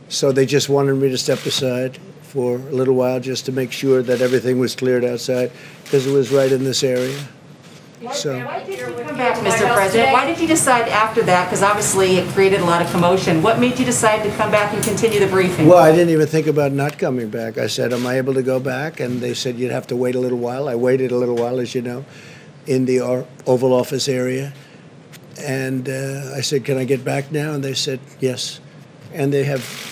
Speaker 5: So they just wanted me to step aside for a little while just to make sure that everything was cleared outside, because it was right in this area. So.
Speaker 9: Why did you come back, Mr. President? Why did you decide after that? Because obviously it created a lot of commotion. What made you decide to come back and continue the briefing?
Speaker 5: Well, I didn't even think about not coming back. I said, am I able to go back? And they said, you'd have to wait a little while. I waited a little while, as you know, in the Oval Office area. And I said, can I get back now? And they said, yes. And they have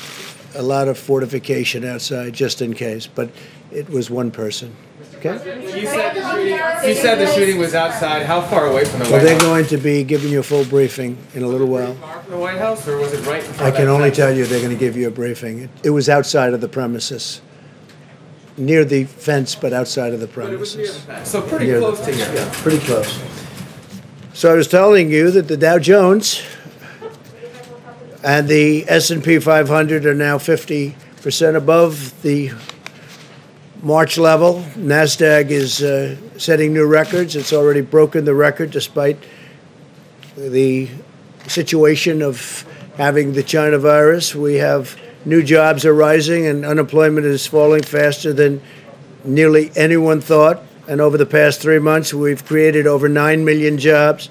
Speaker 5: a lot of fortification outside, just in case. But it was one person. Okay?
Speaker 11: You said the shooting was outside. How far away from the
Speaker 5: Well,
Speaker 11: White
Speaker 5: they're
Speaker 11: House?
Speaker 5: going to be giving you a full briefing in a little while.
Speaker 11: Far from the White House, or was it right in front
Speaker 5: I
Speaker 11: of
Speaker 5: can
Speaker 11: that
Speaker 5: only
Speaker 11: fence?
Speaker 5: tell you they're going to give you a briefing. It was outside of the premises, near the fence, but outside of the
Speaker 11: But it was near the
Speaker 5: premises.
Speaker 11: fence, so pretty
Speaker 5: Near the
Speaker 11: close to
Speaker 5: fence,
Speaker 11: here.
Speaker 5: yeah, pretty close. So I was telling you that the Dow Jones and the S&P 500 are now 50% above the March level. NASDAQ is setting new records. It's already broken the record despite the situation of having the China virus. We have new jobs are rising and unemployment is falling faster than nearly anyone thought. And over the past 3 months, we've created over 9 million jobs.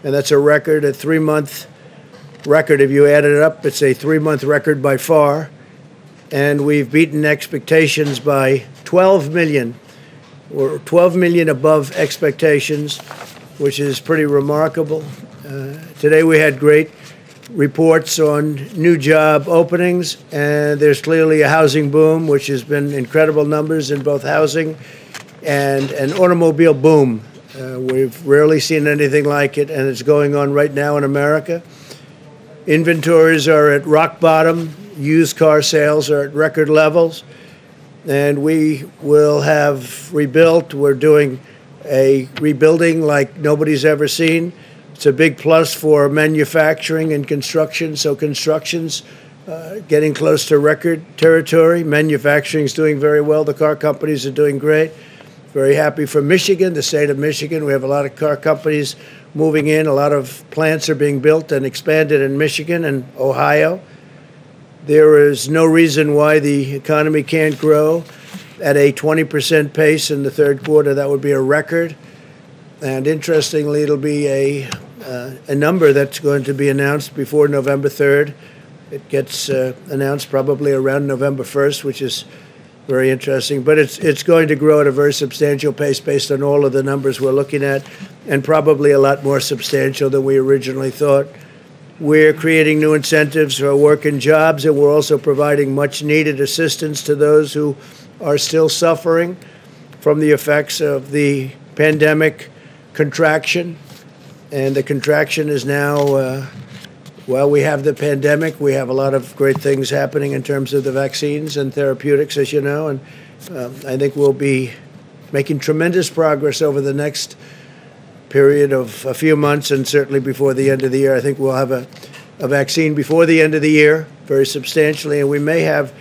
Speaker 5: And that's a record, a 3-month record. If you add it up, it's a 3-month record by far. And we've beaten expectations by 12 million. We're 12 million above expectations, which is pretty remarkable. Today we had great reports on new job openings, and there's clearly a housing boom, which has been incredible numbers in both housing and an automobile boom. We've rarely seen anything like it, and it's going on right now in America. Inventories are at rock bottom. Used car sales are at record levels, and we will have rebuilt. We're doing a rebuilding like nobody's ever seen. It's a big plus for manufacturing and construction. So construction's getting close to record territory. Manufacturing's doing very well. The car companies are doing great. Very happy for Michigan, the state of Michigan. We have a lot of car companies moving in. A lot of plants are being built and expanded in Michigan and Ohio. There is no reason why the economy can't grow at a 20% pace in the third quarter. That would be a record. And interestingly, it'll be a number that's going to be announced before November 3rd. It gets announced probably around November 1st, which is very interesting. But it's going to grow at a very substantial pace based on all of the numbers we're looking at, and probably a lot more substantial than we originally thought. We're creating new incentives for working jobs, and we're also providing much-needed assistance to those who are still suffering from the effects of the pandemic contraction. And the contraction is now, well, we have the pandemic. We have a lot of great things happening in terms of the vaccines and therapeutics, as you know, and I think we'll be making tremendous progress over the next period of a few months, and certainly before the end of the year. I think we'll have a vaccine before the end of the year, very substantially, and we may have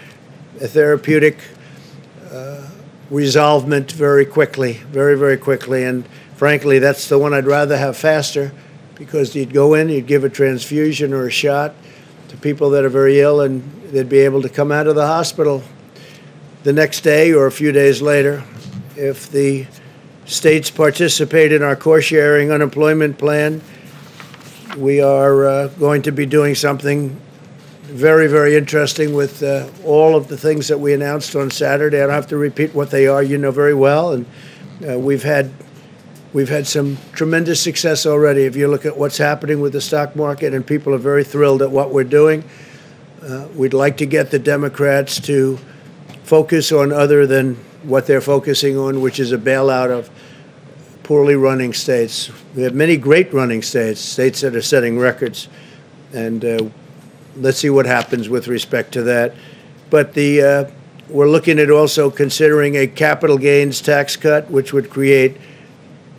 Speaker 5: a therapeutic resolvement very quickly, very, very quickly. And frankly, that's the one I'd rather have faster, because you'd go in, you'd give a transfusion or a shot to people that are very ill, and they'd be able to come out of the hospital the next day or a few days later. If the states participate in our core-sharing unemployment plan, we are going to be doing something very, very interesting with all of the things that we announced on Saturday. I don't have to repeat what they are. You know very well. And we've had some tremendous success already. If you look at what's happening with the stock market, and people are very thrilled at what we're doing. We'd like to get the Democrats to focus on other than what they're focusing on, which is a bailout of poorly running states. We have many great running states, states that are setting records, and let's see what happens with respect to that. But we're looking at also considering a capital gains tax cut, which would create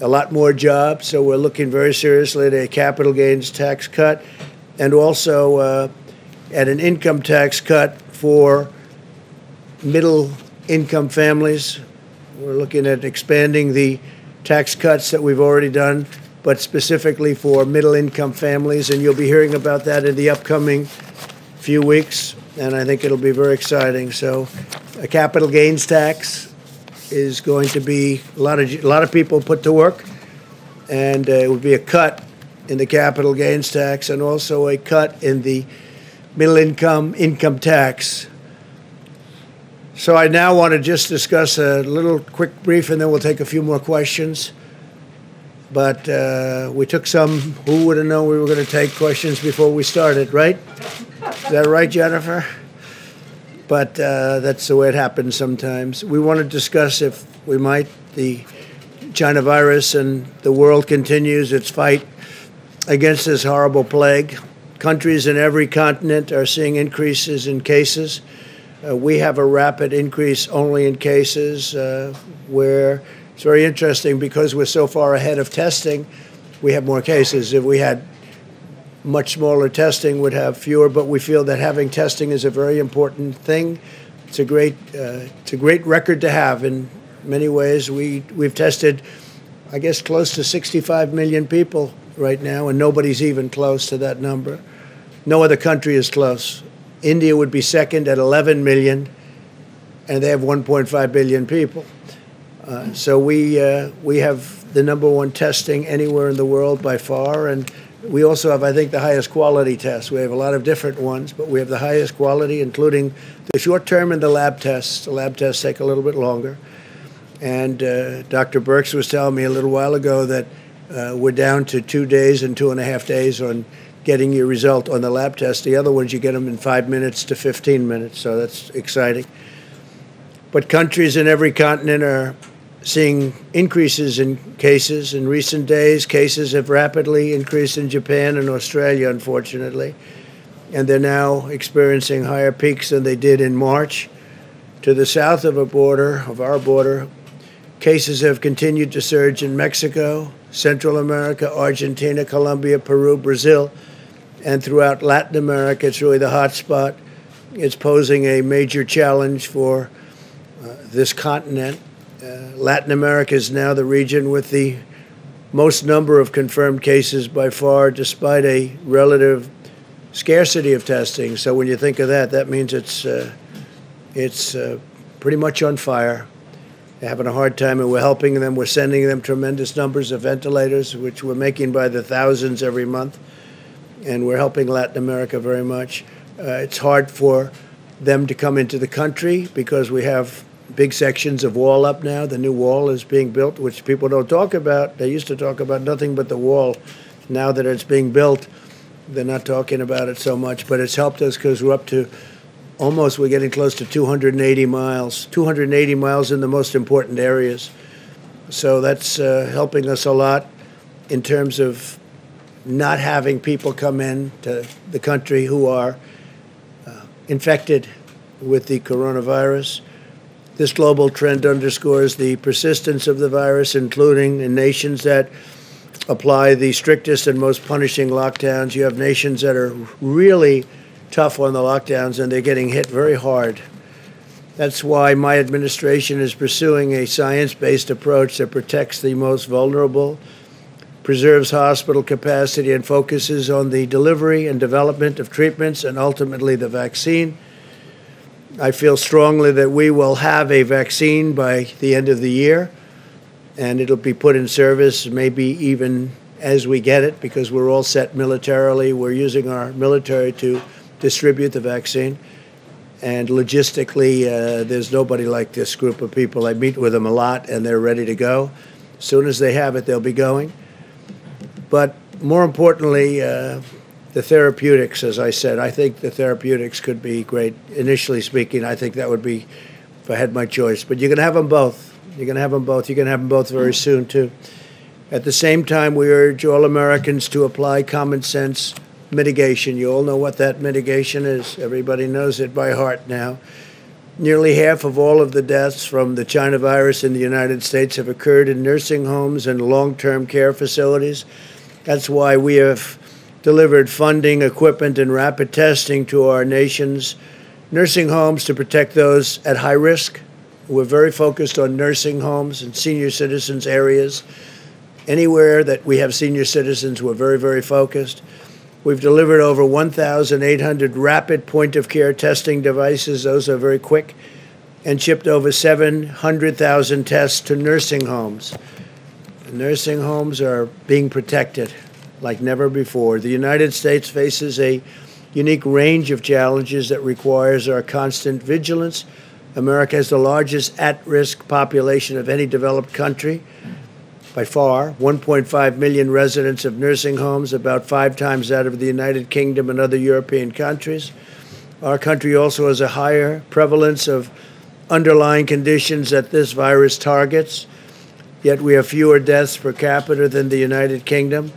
Speaker 5: a lot more jobs. So we're looking very seriously at a capital gains tax cut, and also at an income tax cut for middle-income families. We're looking at expanding the tax cuts that we've already done, but specifically for middle-income families, and you'll be hearing about that in the upcoming few weeks. and I think it'll be very exciting. So a capital gains tax is going to be a lot of people put to work, and it would be a cut in the capital gains tax and also a cut in the middle income tax. So I now want to just discuss a little quick brief, and then we'll take a few more questions. But we took some, who would have known we were going to take questions before we started, right? Is that right, Jennifer? But that's the way it happens sometimes. We want to discuss, if we might, the China virus, and the world continues its fight against this horrible plague. Countries in every continent are seeing increases in cases. We have a rapid increase only in cases where it's very interesting because we're so far ahead of testing, we have more cases. If we had much smaller testing, we'd have fewer, but we feel that having testing is a very important thing. It's a great record to have in many ways. We've tested, I guess, close to 65 million people right now, and nobody's even close to that number. No other country is close. India would be second at 11 million, and they have 1.5 billion people. So we have the #1 testing anywhere in the world by far, and we also have, I think, the highest quality tests. We have a lot of different ones, but we have the highest quality, including the short-term and the lab tests. The lab tests take a little bit longer. And Dr. Birx was telling me a little while ago that we're down to 2 days and 2.5 days on getting your result on the lab test. The other ones, you get them in 5 minutes to 15 minutes, so that's exciting. But countries in every continent are seeing increases in cases. In recent days, cases have rapidly increased in Japan and Australia, unfortunately, and they're now experiencing higher peaks than they did in March. To the south of our border, cases have continued to surge in Mexico, Central America, Argentina, Colombia, Peru, Brazil, and throughout Latin America. It's really the hot spot. It's posing a major challenge for this continent. Latin America is now the region with the most number of confirmed cases by far, despite a relative scarcity of testing. So when you think of that, that means it's pretty much on fire. They're having a hard time, and we're helping them. We're sending them tremendous numbers of ventilators, which we're making by the thousands every month, and we're helping Latin America very much. It's hard for them to come into the country because we have big sections of wall up now. The new wall is being built, which people don't talk about. They used to talk about nothing but the wall. Now that it's being built, they're not talking about it so much, but it's helped us because we're up to we're getting close to 280 miles. 280 miles in the most important areas. So that's helping us a lot in terms of not having people come in to the country who are infected with the coronavirus. This global trend underscores the persistence of the virus, including in nations that apply the strictest and most punishing lockdowns. You have nations that are really tough on the lockdowns, and they're getting hit very hard. That's why my administration is pursuing a science-based approach that protects the most vulnerable, preserves hospital capacity, and focuses on the delivery and development of treatments and ultimately the vaccine. I feel strongly that we will have a vaccine by the end of the year, and it'll be put in service maybe even as we get it, because we're all set militarily. We're using our military to distribute the vaccine. And logistically, there's nobody like this group of people. I meet with them a lot, and they're ready to go. As soon as they have it, they'll be going. But more importantly, the therapeutics, as I said, I think the therapeutics could be great. Initially speaking, I think that would be, if I had my choice. But you can have them both. You can have them both. You can have them both very soon, too. At the same time, we urge all Americans to apply common sense mitigation. You all know what that mitigation is. Everybody knows it by heart now. Nearly half of all of the deaths from the China virus in the United States have occurred in nursing homes and long-term care facilities. That's why we have delivered funding, equipment, and rapid testing to our nation's nursing homes to protect those at high risk. We're very focused on nursing homes and senior citizens areas. Anywhere that we have senior citizens, we're very, very focused. We've delivered over 1,800 rapid point-of-care testing devices. Those are very quick. And shipped over 700,000 tests to nursing homes. The nursing homes are being protected like never before. The United States faces a unique range of challenges that requires our constant vigilance. America has the largest at-risk population of any developed country by far, 1.5 million residents of nursing homes, about 5 times that of the United Kingdom and other European countries. Our country also has a higher prevalence of underlying conditions that this virus targets, yet we have fewer deaths per capita than the United Kingdom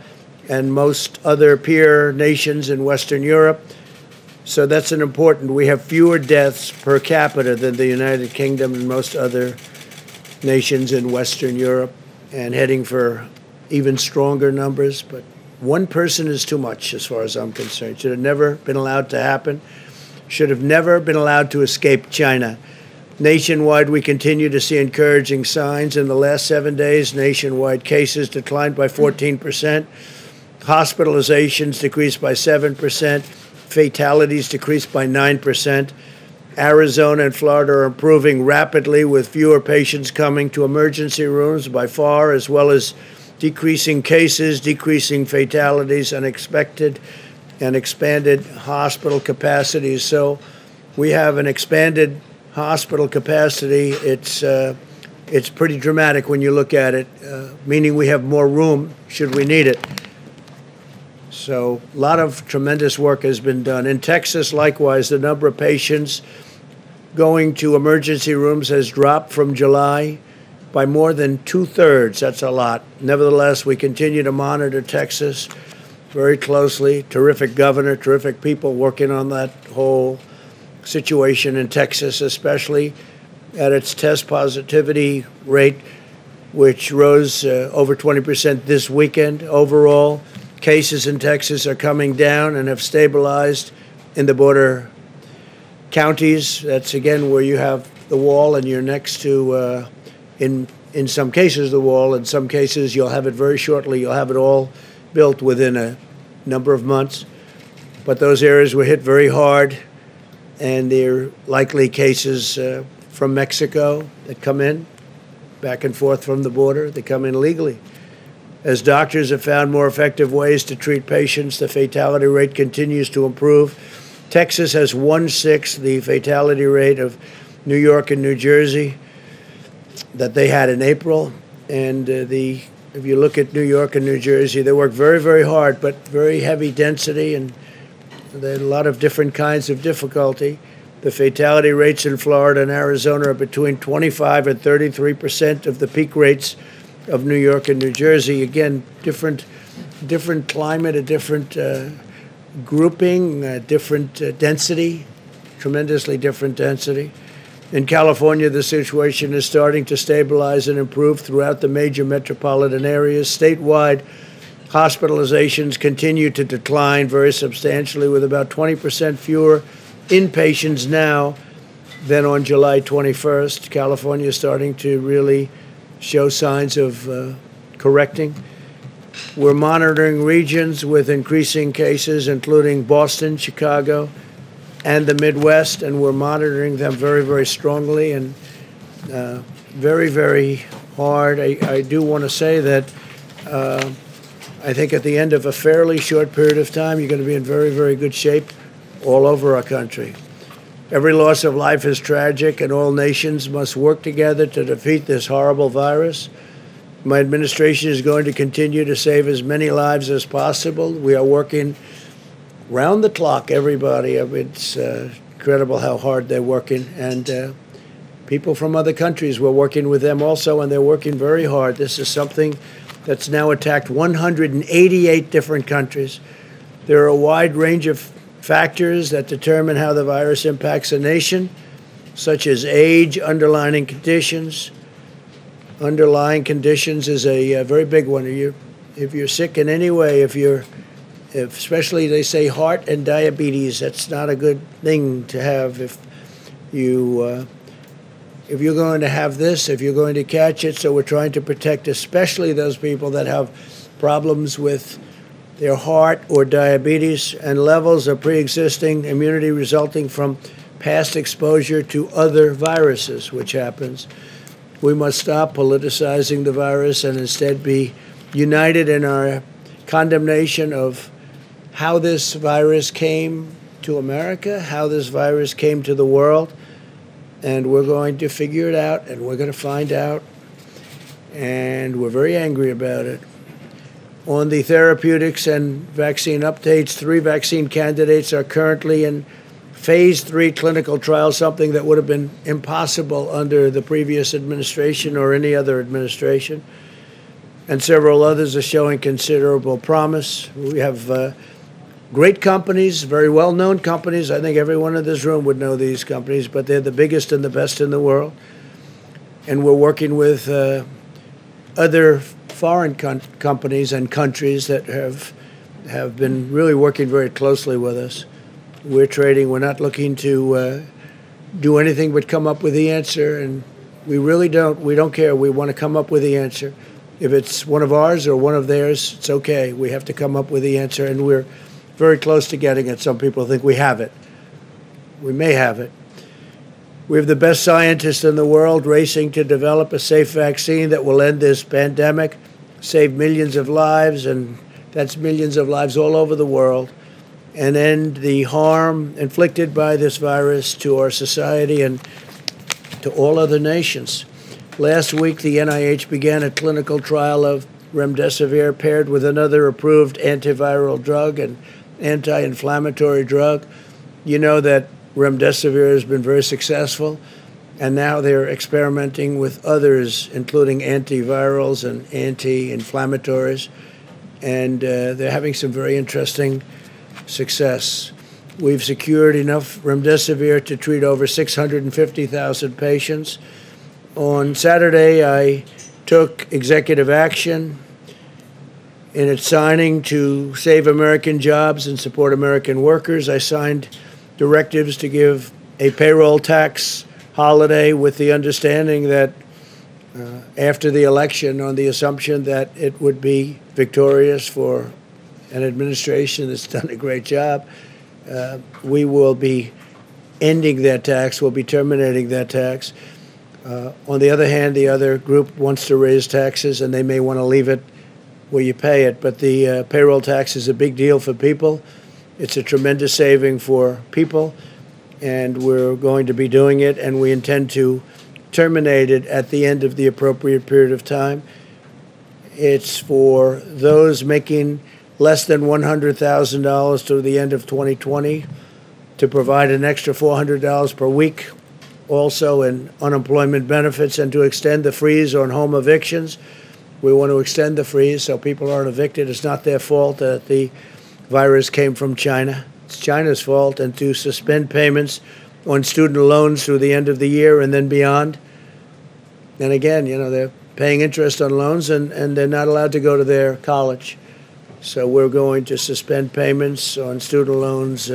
Speaker 5: and most other peer nations in Western Europe. So that's an important, we have fewer deaths per capita than the United Kingdom and most other nations in Western Europe, and heading for even stronger numbers. But one person is too much as far as I'm concerned. Should have never been allowed to happen. Should have never been allowed to escape China. Nationwide, we continue to see encouraging signs. In the last 7 days, nationwide cases declined by 14%. Hospitalizations decreased by 7%. Fatalities decreased by 9%. Arizona and Florida are improving rapidly with fewer patients coming to emergency rooms by far, as well as decreasing cases, decreasing fatalities, unexpected and expanded hospital capacities. So we have an expanded hospital capacity. It's pretty dramatic when you look at it, meaning we have more room should we need it. So a lot of tremendous work has been done. In Texas, likewise, the number of patients going to emergency rooms has dropped from July by more than 2/3. That's a lot. Nevertheless, we continue to monitor Texas very closely. Terrific governor, terrific people working on that whole situation in Texas, especially at its test positivity rate, which rose over 20% this weekend. Overall, cases in Texas are coming down and have stabilized in the border counties. That's, again, where you have the wall and you're next to, in some cases, the wall. In some cases, you'll have it very shortly. You'll have it all built within a number of months. But those areas were hit very hard, and there are likely cases from Mexico that come in, back and forth from the border. They come in legally. As doctors have found more effective ways to treat patients, the fatality rate continues to improve. Texas has 1/6 the fatality rate of New York and New Jersey that they had in April. And if you look at New York and New Jersey, they work very, very hard, but very heavy density, and there are a lot of different kinds of difficulty. The fatality rates in Florida and Arizona are between 25 and 33% of the peak rates of New York and New Jersey. Again, different climate, a different grouping, different density, tremendously different density. In California, the situation is starting to stabilize and improve throughout the major metropolitan areas. Statewide, hospitalizations continue to decline very substantially, with about 20% fewer inpatients now than on July 21st. California is starting to really show signs of correcting. We're monitoring regions with increasing cases, including Boston, Chicago, and the Midwest, and we're monitoring them very, very strongly and very, very hard. I do want to say that I think at the end of a fairly short period of time, you're going to be in very, very good shape all over our country. Every loss of life is tragic, and all nations must work together to defeat this horrible virus. My administration is going to continue to save as many lives as possible. We are working round the clock, everybody. I mean, it's incredible how hard they're working. And people from other countries, we're working with them also, and they're working very hard. This is something that's now attacked 188 different countries. There are a wide range of factors that determine how the virus impacts a nation, such as age, underlying conditions. Underlying conditions is a very big one. If you're sick in any way, especially they say heart and diabetes, that's not a good thing to have. If you're going to have this, if you're going to catch it, so we're trying to protect especially those people that have problems with their heart or diabetes, and levels of pre-existing immunity resulting from past exposure to other viruses, which happens. We must stop politicizing the virus and instead be united in our condemnation of how this virus came to America, how this virus came to the world, and we're going to figure it out, and we're going to find out, and we're very angry about it. On the therapeutics and vaccine updates, 3 vaccine candidates are currently in phase 3 clinical trials, something that would have been impossible under the previous administration or any other administration. And several others are showing considerable promise. We have great companies, very well-known companies. I think everyone in this room would know these companies, but they're the biggest and the best in the world. And we're working with other foreign companies and countries that have been really working very closely with us. We're trading. We're not looking to do anything but come up with the answer, and we really don't. We don't care. We want to come up with the answer. If it's one of ours or one of theirs, it's okay. We have to come up with the answer, and we're very close to getting it. Some people think we have it. We may have it. We have the best scientists in the world racing to develop a safe vaccine that will end this pandemic, save millions of lives, and that's millions of lives all over the world, and end the harm inflicted by this virus to our society and to all other nations. Last week, the NIH began a clinical trial of remdesivir paired with another approved antiviral drug and anti-inflammatory drug. You know that remdesivir has been very successful, and now they're experimenting with others, including antivirals and anti-inflammatories, and they're having some very interesting success. We've secured enough remdesivir to treat over 650,000 patients. On Saturday, I took executive action in its signing to save American jobs and support American workers. I signed directives to give a payroll tax holiday with the understanding that after the election, on the assumption that it would be victorious for an administration that's done a great job, we will be ending that tax. We'll be terminating that tax. On the other hand, the other group wants to raise taxes, and they may want to leave it where you pay it. But the payroll tax is a big deal for people. It's a tremendous saving for people, and we're going to be doing it, and we intend to terminate it at the end of the appropriate period of time. It's for those making less than $100,000 through the end of 2020 to provide an extra $400 per week, also in unemployment benefits, and to extend the freeze on home evictions. We want to extend the freeze so people aren't evicted. It's not their fault that the virus came from China. It's China's fault. And to suspend payments on student loans through the end of the year and then beyond. And again, you know, they're paying interest on loans, and they're not allowed to go to their college. So we're going to suspend payments on student loans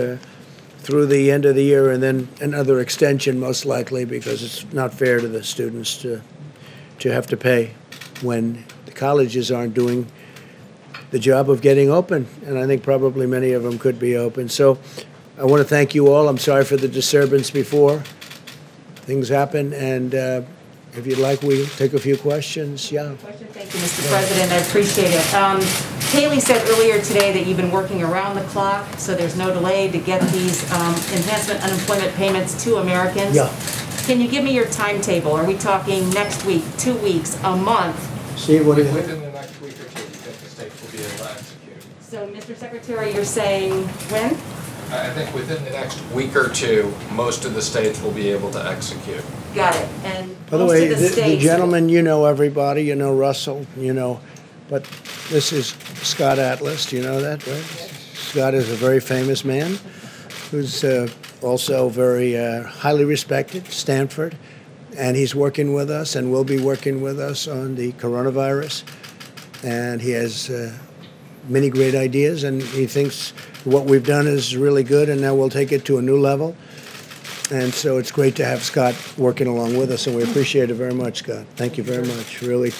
Speaker 5: through the end of the year, and then another extension most likely, because it's not fair to the students to have to pay when the colleges aren't doing the job of getting open, and I think probably many of them could be open. So I want to thank you all. I'm sorry for the disturbance before. Things happen, and if you'd like, we'll take a few questions. Yeah.
Speaker 9: Thank you, Mr. President. I appreciate it. Haley said earlier today that you've been working around the clock, so there's no delay to get these enhancement unemployment payments to Americans.
Speaker 5: Yeah.
Speaker 9: Can you give me your timetable? Are we talking next week, 2 weeks, a month?
Speaker 5: Steve, what do you think?
Speaker 8: Within the next week or two, we think the states will be able to execute.
Speaker 9: So, Mr. Secretary, you're saying when?
Speaker 8: I think within the next week or two, most of the states will be able to execute.
Speaker 9: Got it. And
Speaker 5: By the
Speaker 9: most
Speaker 5: way,
Speaker 9: of the
Speaker 5: the
Speaker 9: states.
Speaker 5: gentleman, you know everybody. You know Russell, you know. But this is Scott Atlas. Do you know that, right? Scott is a very famous man who's also very highly respected, Stanford. And he's working with us and will be working with us on the coronavirus. And he has many great ideas, and he thinks what we've done is really good, and now we'll take it to a new level. And so it's great to have Scott working along with us, and we appreciate it very much, Scott. Thank you very much. Really,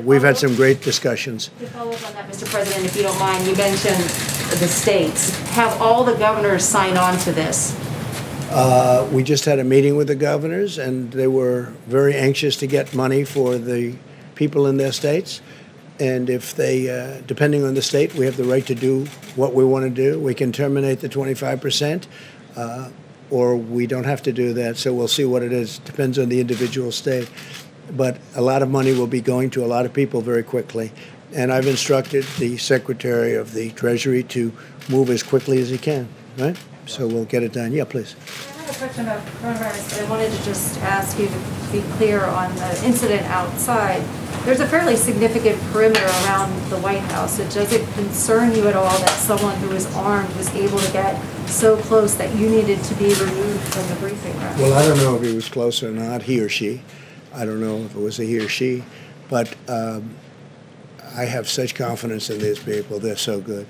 Speaker 5: we've had some great discussions.
Speaker 9: To follow up on that, Mr. President, if you don't mind, you mentioned the states. Have all the governors signed on to this?
Speaker 5: We just had a meeting with the governors, and they were very anxious to get money for the people in their states. And if they, depending on the state, we have the right to do what we want to do. We can terminate the 25%, or we don't have to do that. So we'll see what it is. Depends on the individual state. But a lot of money will be going to a lot of people very quickly. And I've instructed the Secretary of the Treasury to move as quickly as he can, right? So we'll get it done. Yeah, please.
Speaker 10: I have a question about coronavirus. I wanted to just ask you to be clear on the incident outside. There's a fairly significant perimeter around the White House. Does it concern you at all that someone who was armed was able to get so close that you needed to be removed from the briefing room?
Speaker 5: Well, I don't know if he was close or not, he or she. I don't know if it was a he or she. But I have such confidence in these people. They're so good.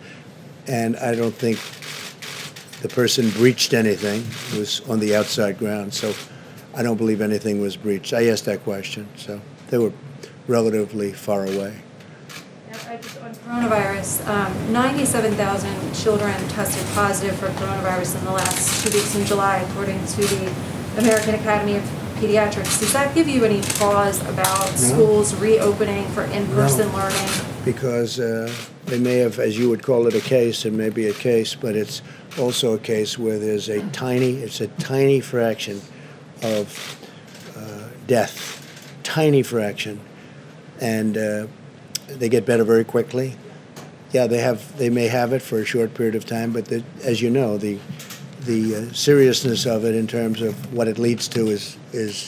Speaker 5: And I don't think the person breached anything. It was on the outside ground. So I don't believe anything was breached. I asked that question. So they were relatively far away.
Speaker 10: On coronavirus, 97,000 children tested positive for coronavirus in the last 2 weeks in July, according to the American Academy of Pediatrics. Does that give you any pause about schools reopening for in-person learning?
Speaker 5: Because they may have, as you would call it, a case, it may be a case, but it's also a case where there's a tiny fraction of death, tiny fraction. And they get better very quickly. Yeah, they may have it for a short period of time, but as you know, the seriousness of it in terms of what it leads to is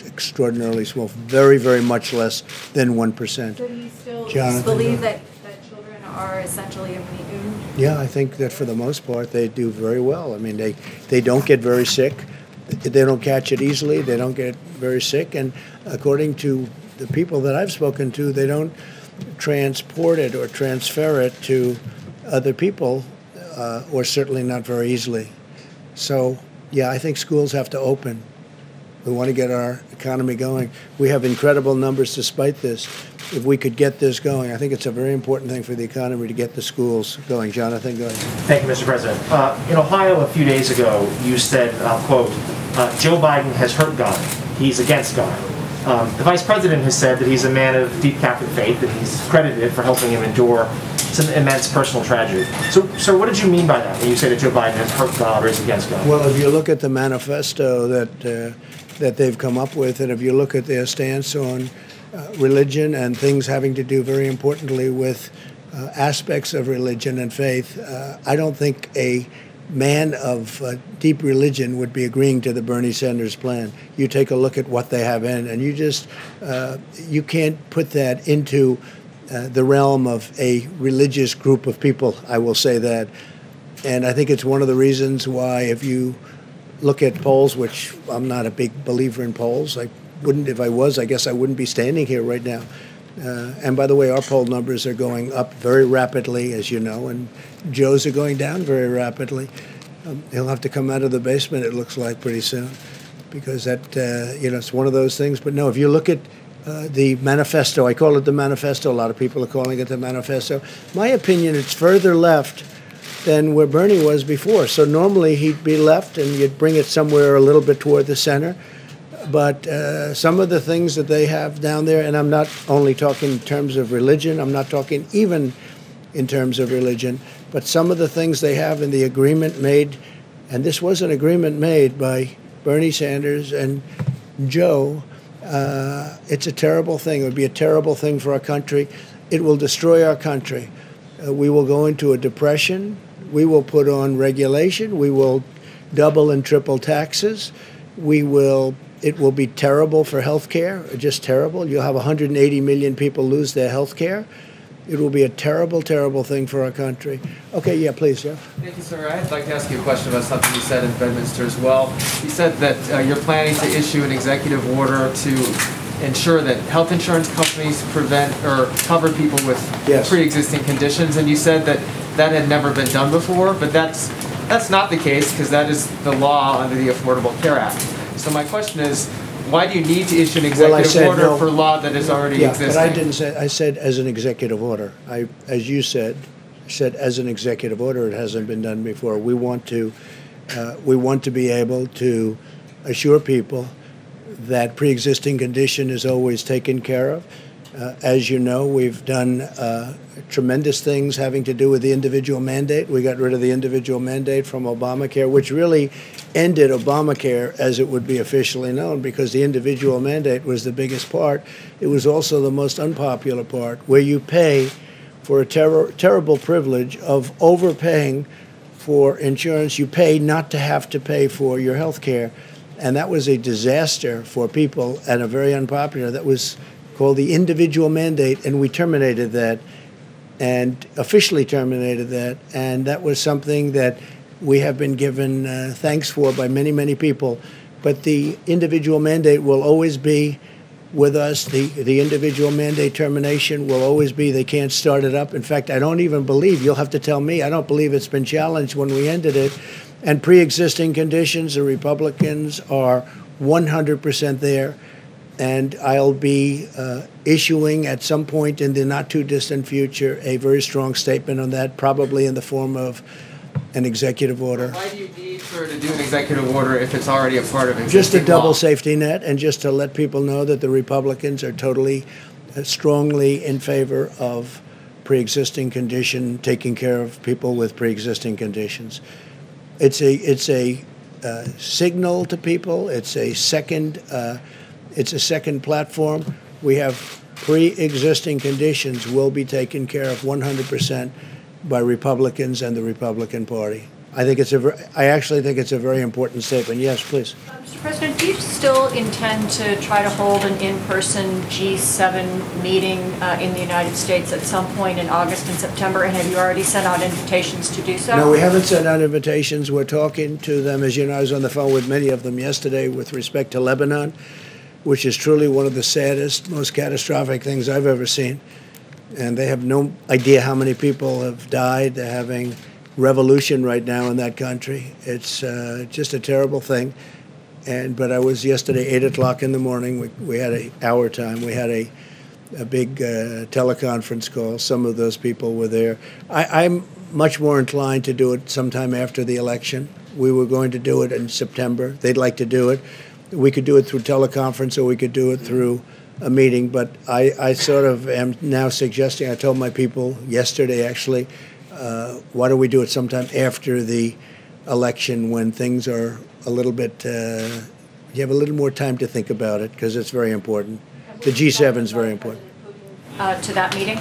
Speaker 5: extraordinarily small, very, very much less than 1%.
Speaker 10: So do you still believe that children are essentially immune?
Speaker 5: Yeah, I think that for the most part they do very well. I mean, they don't get very sick. They don't catch it easily. They don't get very sick. And according to the people that I've spoken to, they don't transport it or transfer it to other people, or certainly not very easily. So, yeah, I think schools have to open. We want to get our economy going. We have incredible numbers despite this. If we could get this going, I think it's a very important thing for the economy to get the schools going. Jonathan, go ahead.
Speaker 7: Thank you, Mr. President. In Ohio a few days ago, you said, I'll quote, Joe Biden has hurt God. He's against God. The Vice President has said that he's a man of deep Catholic faith, that he's credited for helping him endure some immense personal tragedy. So what did you mean by that when you say that Joe Biden has hurt God or is against God?
Speaker 5: Well, if you look at the manifesto that they've come up with, and if you look at their stance on religion and things having to do very importantly with aspects of religion and faith, I don't think a man of deep religion would be agreeing to the Bernie Sanders plan. You take a look at what they have in, and you can't put that into the realm of a religious group of people, I will say that. And I think it's one of the reasons why, if you look at polls, which I'm not a big believer in polls, if I was, I guess I wouldn't be standing here right now. And by the way, our poll numbers are going up very rapidly, as you know, and Joe's are going down very rapidly. He'll have to come out of the basement, it looks like, pretty soon, because it's one of those things. But no, if you look at the manifesto, I call it the manifesto. A lot of people are calling it the manifesto. My opinion, it's further left than where Bernie was before. So normally he'd be left, and you'd bring it somewhere a little bit toward the center. But some of the things that they have down there, and I'm not only talking in terms of religion, I'm not talking even in terms of religion, but some of the things they have in the agreement made, and this was an agreement made by Bernie Sanders and Joe, it's a terrible thing. It would be a terrible thing for our country. It will destroy our country. We will go into a depression. We will put on regulation. We will double and triple taxes. It will be terrible for health care, just terrible. You'll have 180 million people lose their health care. It will be a terrible, terrible thing for our country. Okay, yeah, please, Jeff.
Speaker 11: Thank you, sir. I'd like to ask you a question about something you said in Bedminster as well. You said that you're planning to issue an executive order to ensure that health insurance companies prevent or cover people with pre-existing conditions, and you said that had never been done before, but that's not the case, because that is the law under the Affordable Care Act. So my question is, why do you need to issue an
Speaker 5: Well, I
Speaker 11: executive
Speaker 5: said
Speaker 11: order
Speaker 5: no.
Speaker 11: for law that is already
Speaker 5: Yeah,
Speaker 11: existing?
Speaker 5: but I didn't say, I said as an executive order. As you said as an executive order, it hasn't been done before. We want to be able to assure people that pre-existing condition is always taken care of. As you know, we've done tremendous things having to do with the individual mandate. We got rid of the individual mandate from Obamacare, which really ended Obamacare as it would be officially known, because the individual mandate was the biggest part. It was also the most unpopular part, where you pay for a terrible privilege of overpaying for insurance. You pay not to have to pay for your health care. And that was a disaster for people and a very unpopular. That was called the individual mandate, and we terminated that and officially terminated that. And that was something that we have been given thanks for by many, many people. But the individual mandate will always be with us. The individual mandate termination will always be. They can't start it up. In fact, I don't even believe, you'll have to tell me, I don't believe it's been challenged when we ended it. And pre-existing conditions, the Republicans are 100% there. And I'll be issuing at some point in the not-too-distant future a very strong statement on that, probably in the form of an executive order.
Speaker 11: Why do you need her to do an executive order if it's already a part of existing
Speaker 5: Just a double
Speaker 11: law?
Speaker 5: safety net, and just to let people know that the Republicans are totally, strongly in favor of pre-existing condition, taking care of people with pre-existing conditions. It's a signal to people. It's a second platform. We have pre-existing conditions will be taken care of 100% by Republicans and the Republican Party. I actually think it's a very important statement. Yes, please.
Speaker 13: Mr. President, do you still intend to try to hold an in-person G7 meeting in the United States at some point in August and September? And have you already sent out invitations to do so?
Speaker 5: No, we haven't sent out invitations. We're talking to them. As you know, I was on the phone with many of them yesterday with respect to Lebanon, which is truly one of the saddest, most catastrophic things I've ever seen. And they have no idea how many people have died. They're having revolution right now in that country. It's just a terrible thing. But I was yesterday, 8 o'clock in the morning. We had our time. We had a big teleconference call. Some of those people were there. I'm much more inclined to do it sometime after the election. We were going to do it in September. They'd like to do it. We could do it through teleconference, or we could do it through a meeting. But I sort of am now suggesting, I told my people yesterday actually, why don't we do it sometime after the election when things are a little bit, you have a little more time to think about it, because it's very important. The G7 is very important.
Speaker 13: To that meeting?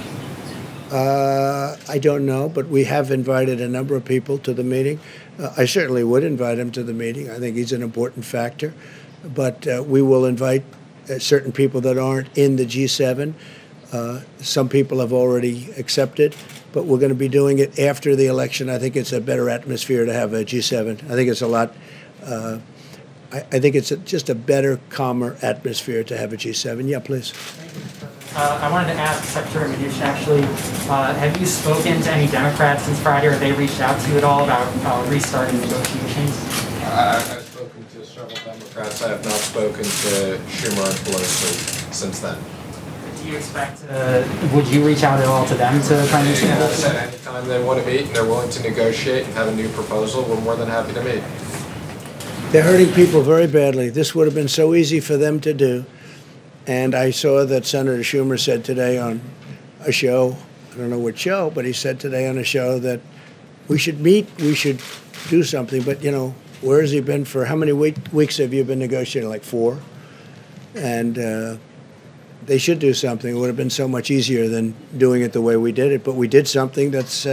Speaker 5: I don't know, but we have invited a number of people to the meeting. I certainly would invite him to the meeting. I think he's an important factor. But we will invite certain people that aren't in the G7. Some people have already accepted, but we're going to be doing it after the election. I think it's a better atmosphere to have a G7. I think it's a lot, I think it's just a better, calmer atmosphere to have a G7. Yeah, please.
Speaker 7: I wanted to ask Secretary Mnuchin, actually, have you spoken to any Democrats since Friday, or have they reached out to you at all about restarting negotiations?
Speaker 8: I've spoken to several Democrats. I have not spoken to Schumer and Pelosi since then.
Speaker 7: Do you expect, would you reach out at all to them to try and make
Speaker 8: And I said anytime they want to meet and they're willing to negotiate and have a new proposal, we're more than happy to meet.
Speaker 5: They're hurting people very badly. This would have been so easy for them to do. And I saw that Senator Schumer said today on a show, I don't know what show, but he said today on a show that we should meet, we should do something. But, you know, where has he been for, how many weeks have you been negotiating? Like 4? And they should do something. It would have been so much easier than doing it the way we did it. But we did something that's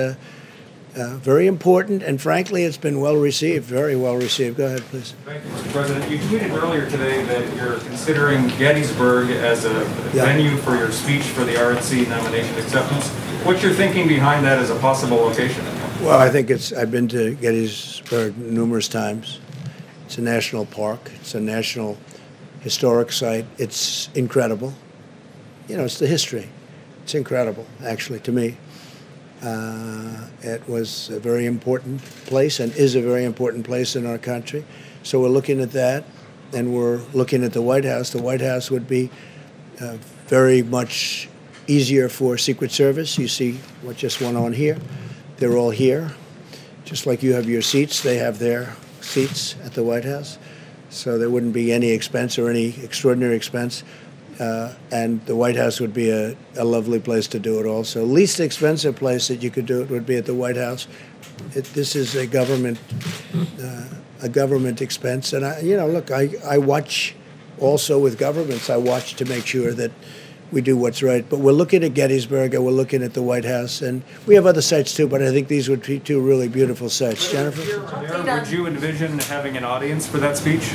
Speaker 5: very important, and frankly, it's been well received, very well received. Go ahead, please.
Speaker 14: Thank you, Mr. President. You tweeted earlier today that you're considering Gettysburg as a venue for your speech for the RNC nomination acceptance. What's your thinking behind that as a possible location?
Speaker 5: Well, I think I've been to Gettysburg numerous times. It's a national park. It's a national historic site. It's incredible. You know, it's the history. It's incredible, actually, to me. It was a very important place and is a very important place in our country. So we're looking at that. and we're looking at the White House would be very much easier for Secret Service. You see what just went on here. They're all here. Just like you have your seats, they have their seats at the White House. So there wouldn't be any expense or any extraordinary expense. And the White House would be a lovely place to do it also. Least expensive place that you could do it would be at the White House. This is a government expense. And, look, I watch also with governments. I watch to make sure that we do what's right. But we're looking at Gettysburg and we're looking at the White House. And we have other sites, too, but I think these would be two really beautiful sites. Jennifer?
Speaker 14: Would you envision having an audience for that speech?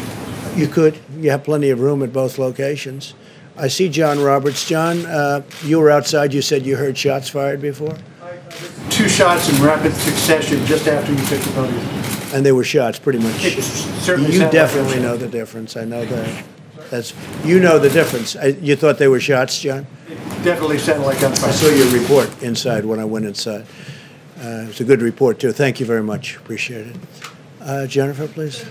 Speaker 5: You could. You have plenty of room at both locations. I see John Roberts. John, you were outside. You said you heard shots fired before?
Speaker 15: Two shots in rapid succession just after you took the podium.
Speaker 5: And they were shots, pretty much.
Speaker 15: It certainly
Speaker 5: You
Speaker 15: sounded
Speaker 5: definitely
Speaker 15: like
Speaker 5: know the difference. I know that. You know the difference. You thought they were shots, John?
Speaker 15: It definitely sounded like gunfire.
Speaker 5: I saw your report inside when I went inside. It was a good report, too. Thank you very much. Appreciate it. Jennifer, please.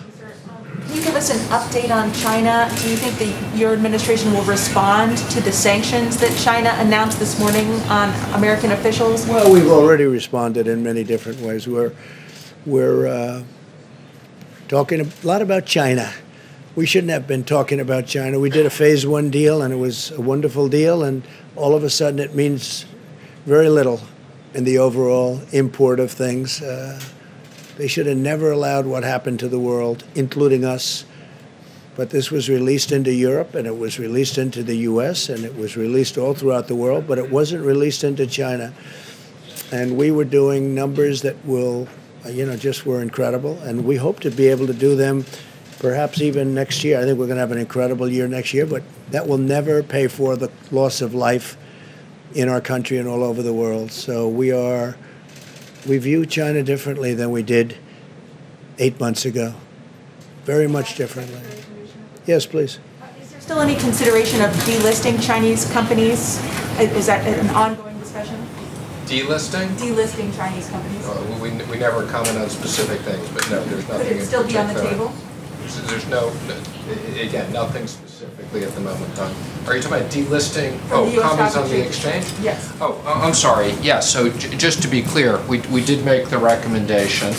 Speaker 13: Can you give us an update on China? Do you think that your administration will respond to the sanctions that China announced this morning on American officials?
Speaker 5: Well, we've already responded in many different ways. We're talking a lot about China. We shouldn't have been talking about China. We did a phase 1 deal, and it was a wonderful deal, and all of a sudden it means very little in the overall import of things. They should have never allowed what happened to the world, including us. But this was released into Europe, and it was released into the U.S., and it was released all throughout the world, but it wasn't released into China. And we were doing numbers that just were incredible, and we hope to be able to do them perhaps even next year. I think we're going to have an incredible year next year, but that will never pay for the loss of life in our country and all over the world. So we view China differently than we did 8 months ago. Very much differently. Yes, please.
Speaker 13: Is there still any consideration of delisting Chinese companies? Is that an ongoing discussion?
Speaker 8: Delisting?
Speaker 13: Delisting Chinese companies?
Speaker 8: We never comment on specific things, but no, there's nothing in particular.
Speaker 13: Could it still be on the table?
Speaker 8: There's again, nothing specifically at the moment. Are you talking about delisting? Comments on the exchange?
Speaker 13: Yes.
Speaker 8: I'm sorry. Yes. So just to be clear, we did make the recommendation,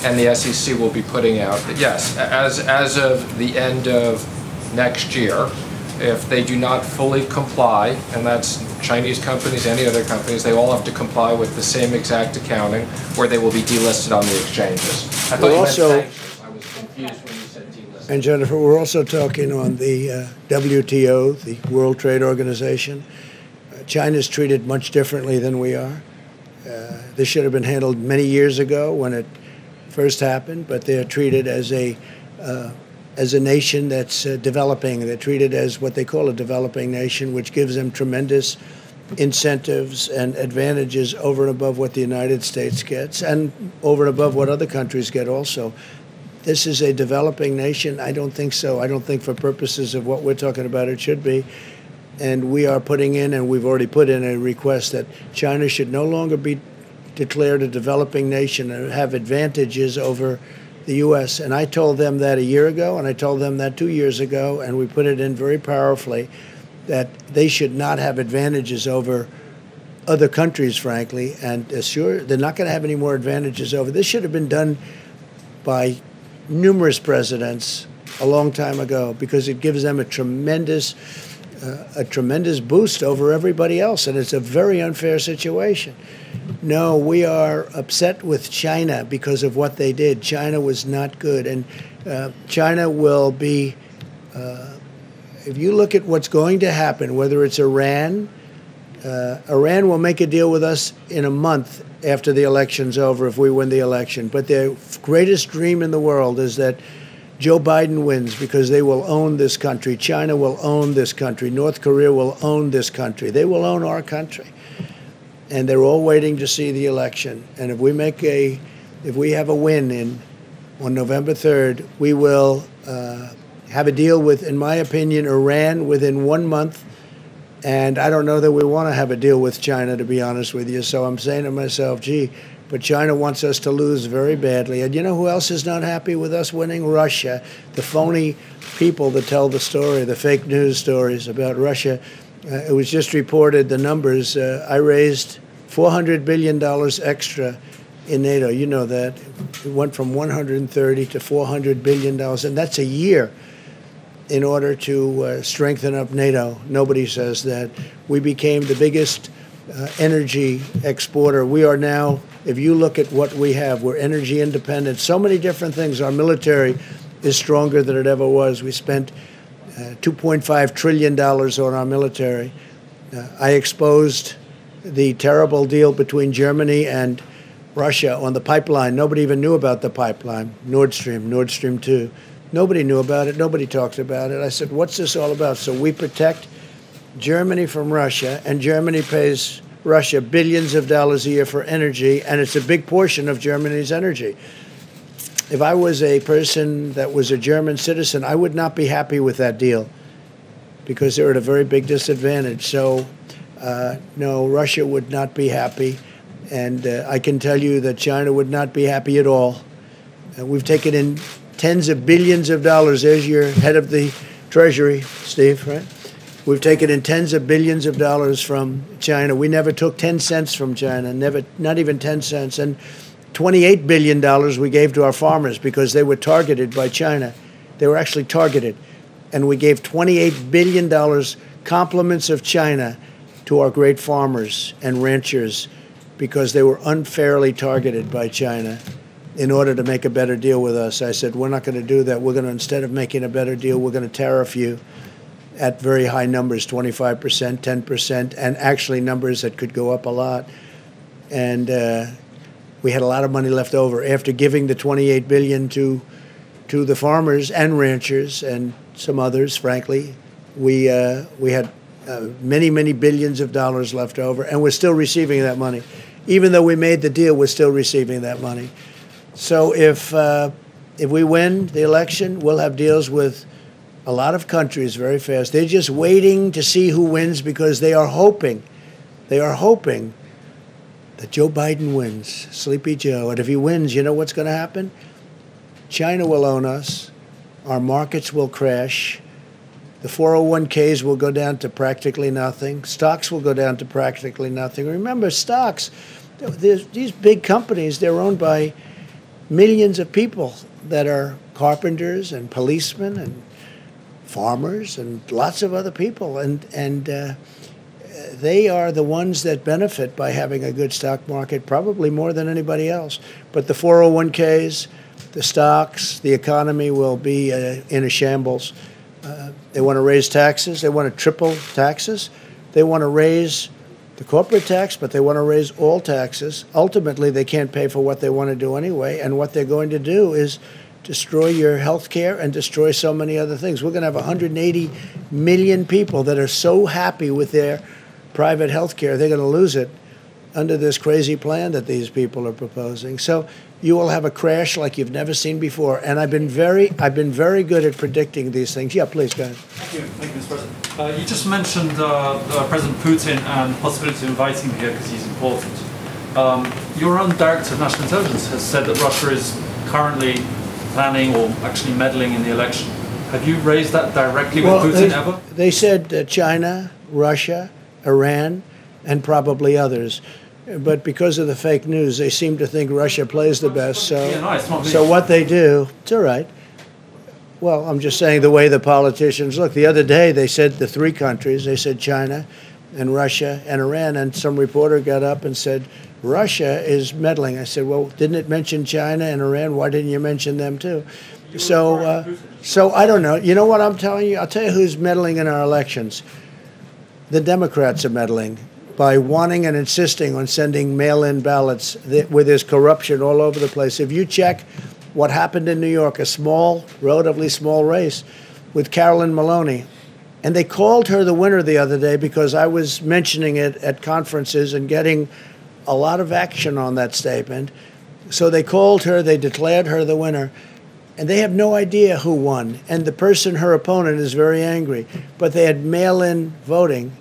Speaker 8: and the SEC will be putting out that yes, as of the end of next year, if they do not fully comply, and that's Chinese companies, any other companies, they all have to comply with the same exact accounting, or they will be delisted on the exchanges. I thought you meant sanctions. I was confused when you said delisting.
Speaker 5: And Jennifer, we're also talking on the WTO, the World Trade Organization. China's treated much differently than we are. This should have been handled many years ago when it first happened, but they're treated as a nation that's developing. They're treated as what they call a developing nation, which gives them tremendous incentives and advantages over and above what the United States gets and over and above what other countries get also. This is a developing nation? I don't think so. I don't think for purposes of what we're talking about it should be. And we are putting in, and we've already put in a request that China should no longer be declared a developing nation and have advantages over the U.S. And I told them that a year ago, and I told them that 2 years ago, and we put it in very powerfully, that they should not have advantages over other countries, frankly, and sure, they're not going to have any more advantages over. This should have been done by numerous presidents a long time ago because it gives them a tremendous boost over everybody else, and it's a very unfair situation. No, we are upset with China because of what they did. China was not good, and China will be, if you look at what's going to happen, whether it's Iran, Iran will make a deal with us in a month after the election's over if we win the election. But their greatest dream in the world is that Joe Biden wins because they will own this country. China will own this country. North Korea will own this country. They will own our country. And they're all waiting to see the election. And if we have a win on November 3rd, we will have a deal with, in my opinion, Iran within 1 month. And I don't know that we want to have a deal with China, to be honest with you. So I'm saying to myself, gee, but China wants us to lose very badly. And you know who else is not happy with us winning? Russia. The phony people that tell the story, the fake news stories about Russia. It was just reported, the numbers. I raised $400 billion extra in NATO. You know that. It went from 130 to $400 billion, and that's a year in order to strengthen up NATO. Nobody says that. We became the biggest energy exporter. We are now, if you look at what we have, we're energy independent. So many different things. Our military is stronger than it ever was. We spent $2.5 trillion on our military. I exposed the terrible deal between Germany and Russia on the pipeline. Nobody even knew about the pipeline, Nord Stream 2. Nobody knew about it. Nobody talked about it. I said, what's this all about? So we protect Germany from Russia, and Germany pays Russia billions of dollars a year for energy, and it's a big portion of Germany's energy. If I was a person that was a German citizen, I would not be happy with that deal because they're at a very big disadvantage. So, no, Russia would not be happy, and I can tell you that China would not be happy at all. We've taken in tens of billions of dollars. There's your head of the Treasury, Steve, right? We've taken in tens of billions of dollars from China. We never took 10 cents from China, never, not even 10 cents. And $28 billion we gave to our farmers because they were targeted by China. They were actually targeted. And we gave $28 billion compliments of China to our great farmers and ranchers because they were unfairly targeted by China in order to make a better deal with us. I said, we're not going to do that. We're going to, instead of making a better deal, we're going to tariff you at very high numbers, 25%, 10%, and actually numbers that could go up a lot. And we had a lot of money left over. After giving the $28 billion to the farmers and ranchers and some others, frankly, we had many, many billions of dollars left over, and we're still receiving that money. Even though we made the deal, we're still receiving that money. So if we win the election, we'll have deals with a lot of countries very fast. They're just waiting to see who wins because they are hoping that Joe Biden wins, Sleepy Joe. And if he wins, you know what's going to happen? China will own us. Our markets will crash. The 401ks will go down to practically nothing. Stocks will go down to practically nothing. Remember, stocks, these big companies, they're owned by millions of people that are carpenters and policemen and farmers and lots of other people. And they are the ones that benefit by having a good stock market, probably more than anybody else. But the 401ks, the stocks, the economy will be in a shambles. They want to raise taxes. They want to triple taxes. They want to raise the corporate tax, but they want to raise all taxes. Ultimately, they can't pay for what they want to do anyway, and what they're going to do is destroy your health care and destroy so many other things. We're going to have 180 million people that are so happy with their private health care, they're going to lose it under this crazy plan that these people are proposing. So you will have a crash like you've never seen before. And I've been very good at predicting these things. Yeah, please, go ahead.
Speaker 14: Thank you, Mr. President. You just mentioned President Putin and the possibility of inviting him here because he's important. Your own Director of National Intelligence has said that Russia is currently planning or actually meddling in the election. Have you raised that directly with Putin ever?
Speaker 5: They said China, Russia, Iran, and probably others. But because of the fake news, they seem to think Russia plays the best. So what they do, it's all right. Well, I'm just saying the way the politicians look. The other day, they said the three countries, they said China and Russia and Iran, and some reporter got up and said, Russia is meddling. I said, well, didn't it mention China and Iran? Why didn't you mention them too? So I don't know. You know what I'm telling you? I'll tell you who's meddling in our elections. The Democrats are meddling by wanting and insisting on sending mail-in ballots where there's corruption all over the place. If you check what happened in New York, a small, relatively small race with Carolyn Maloney, and they called her the winner the other day because I was mentioning it at conferences and getting a lot of action on that statement. So they called her, they declared her the winner, and they have no idea who won. And the person, her opponent, is very angry. But they had mail-in voting,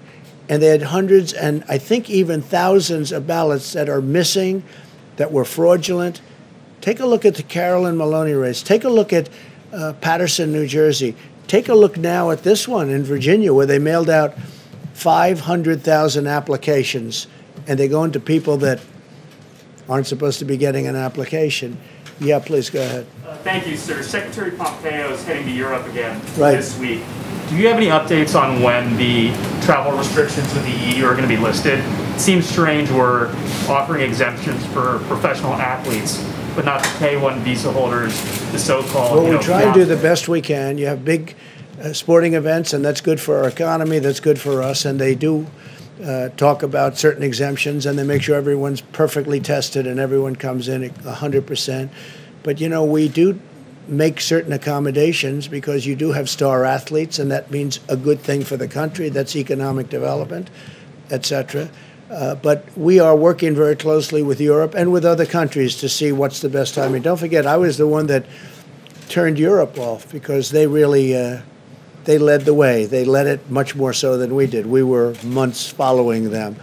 Speaker 5: and they had hundreds and I think even thousands of ballots that are missing that were fraudulent. Take a look at the Carolyn Maloney race. Take a look at Paterson, New Jersey. Take a look now at this one in Virginia, where they mailed out 500,000 applications, and they go into people that aren't supposed to be getting an application. Yeah, please go ahead.
Speaker 7: Thank you, sir. Secretary Pompeo is heading to Europe again
Speaker 5: this
Speaker 7: week. Do you have any updates on when the travel restrictions with the EU are going to be lifted? It seems strange we're offering exemptions for professional athletes, but not the K-1 visa holders, the so-called.
Speaker 5: Well, we try and do the best we can. You have big sporting events, and that's good for our economy, that's good for us, and they do talk about certain exemptions, and they make sure everyone's perfectly tested and everyone comes in at 100%. But, we do make certain accommodations because you do have star athletes, and that means a good thing for the country. That's economic development, etc. But we are working very closely with Europe and with other countries to see what's the best timing. Don't forget, I was the one that turned Europe off because they really they led the way. They led it much more so than we did. We were months following them.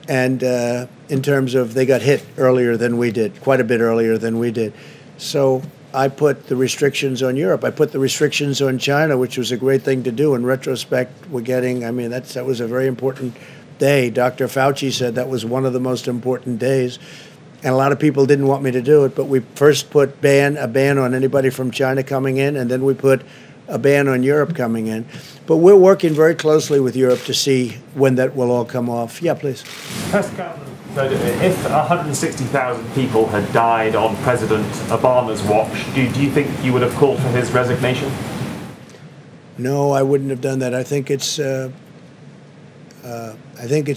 Speaker 5: And in terms of they got hit earlier than we did, quite a bit earlier than we did. So I put the restrictions on Europe. I put the restrictions on China, which was a great thing to do. In retrospect, that was a very important day. Dr. Fauci said that was one of the most important days. And a lot of people didn't want me to do it, but we first put a ban on anybody from China coming in, and then we put a ban on Europe coming in. But we're working very closely with Europe to see when that will all come off. Yeah, please.
Speaker 7: If 160,000 people had died on President Obama's watch, do you think you would have called for his resignation?
Speaker 5: No, I wouldn't have done that. I think it's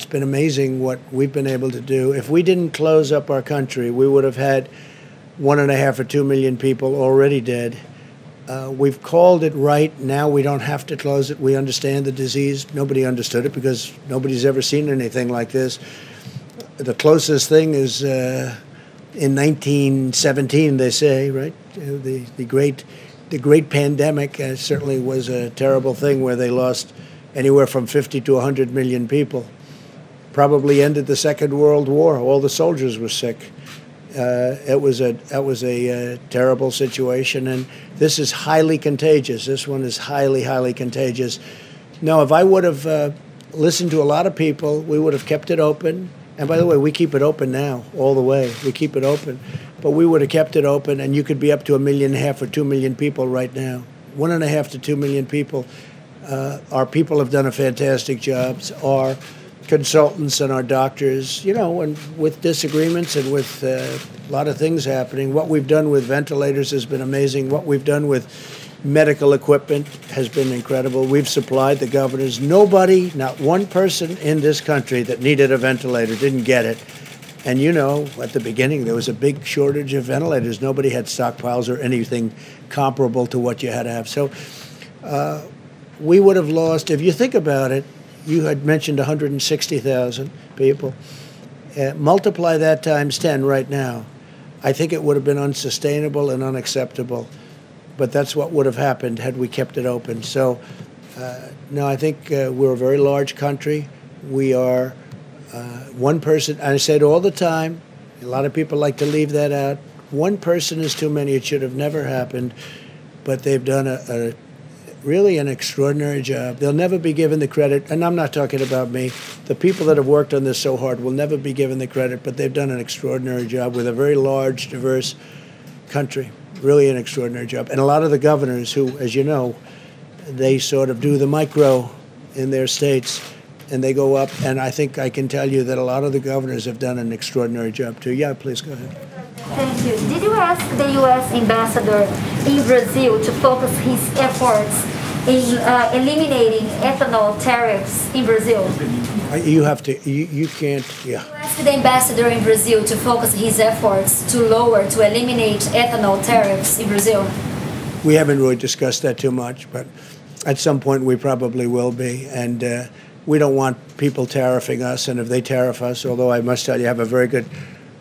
Speaker 5: been amazing what we've been able to do. If we didn't close up our country, we would have had 1.5 or 2 million people already dead. We've called it right. Now we don't have to close it. We understand the disease. Nobody understood it because nobody's ever seen anything like this. The closest thing is in 1917, they say, right? The great pandemic certainly was a terrible thing where they lost anywhere from 50 to 100 million people. Probably ended the Second World War. All the soldiers were sick. That was a terrible situation, and this is highly contagious. This one is highly, highly contagious. No, if I would have listened to a lot of people, we would have kept it open. And by the way, we keep it open now, all the way. We keep it open. But we would have kept it open, and you could be up to 1.5 million or 2 million people right now. 1.5 to 2 million people. Our people have done a fantastic job. Our consultants and our doctors, and with disagreements and with a lot of things happening. What we've done with ventilators has been amazing. What we've done with medical equipment has been incredible. We've supplied the governors. Nobody, not one person in this country that needed a ventilator didn't get it. And at the beginning, there was a big shortage of ventilators. Nobody had stockpiles or anything comparable to what you had to have. So we would have lost, if you think about it, you had mentioned 160,000 people. Multiply that times 10 right now. I think it would have been unsustainable and unacceptable. But that's what would have happened had we kept it open. So, no, I think we're a very large country. We are one person. I say it all the time. A lot of people like to leave that out. One person is too many. It should have never happened. But they've done really an extraordinary job. They'll never be given the credit, and I'm not talking about me. The people that have worked on this so hard will never be given the credit, but they've done an extraordinary job with a very large, diverse country. Really an extraordinary job. And a lot of the governors who, as you know, they sort of do the micro in their states, and they go up, and I think I can tell you that a lot of the governors have done an extraordinary job, too. Yeah, please go ahead.
Speaker 16: Thank you. Did you ask the U.S. ambassador in Brazil to focus his efforts in eliminating ethanol tariffs in Brazil?
Speaker 5: You have to, you can't, yeah.
Speaker 16: You asked the ambassador in Brazil to focus his efforts to eliminate ethanol tariffs in Brazil.
Speaker 5: We haven't really discussed that too much, but at some point we probably will be. And we don't want people tariffing us, and if they tariff us, although I must tell you I have a very good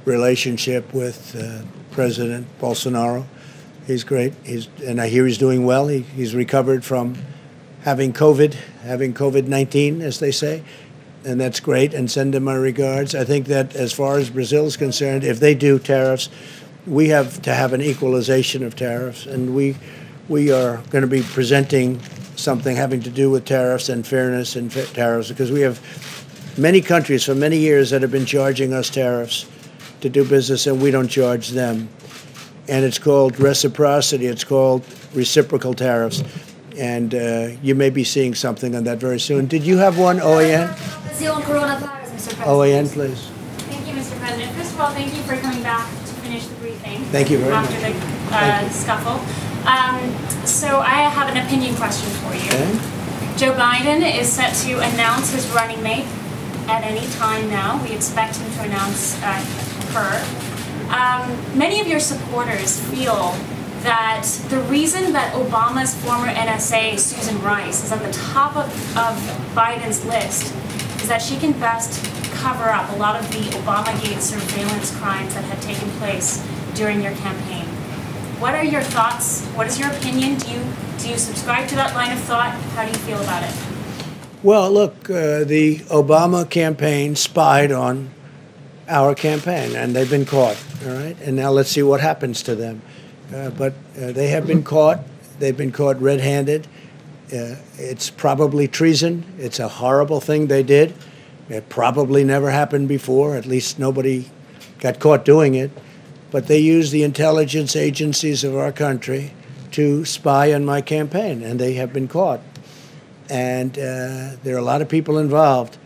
Speaker 5: relationship with President Bolsonaro. He's great. And I hear he's doing well. He's recovered from having COVID-19, as they say. and that's great, and send them my regards. I think that as far as Brazil is concerned, if they do tariffs, we have to have an equalization of tariffs, and we are going to be presenting something having to do with tariffs and fairness and tariffs, because we have many countries for many years that have been charging us tariffs to do business, and we don't charge them. And it's called reciprocity. It's called reciprocal tariffs. And you may be seeing something on that very soon. Did you have one, OAN?
Speaker 16: On coronavirus, Mr. President.
Speaker 5: OAN, please.
Speaker 17: Thank you, Mr. President. First of all, thank you for coming back to finish the briefing.
Speaker 5: Thank you very much.
Speaker 17: After the scuffle. So I have an opinion question for you.
Speaker 5: Okay.
Speaker 17: Joe Biden is set to announce his running mate at any time now. We expect him to announce her. Many of your supporters feel that the reason that Obama's former NSA, Susan Rice, is at the top of Biden's list is that she can best cover up a lot of the Obamagate surveillance crimes that had taken place during your campaign. What are your thoughts? What is your opinion? Do you subscribe to that line of thought? How do you feel about it?
Speaker 5: Well, look, the Obama campaign spied on our campaign, and they've been caught, all right? And now let's see what happens to them. But they have been caught. They've been caught red-handed. It's probably treason. It's a horrible thing they did. It probably never happened before. At least nobody got caught doing it. But they used the intelligence agencies of our country to spy on my campaign, and they have been caught. And there are a lot of people involved.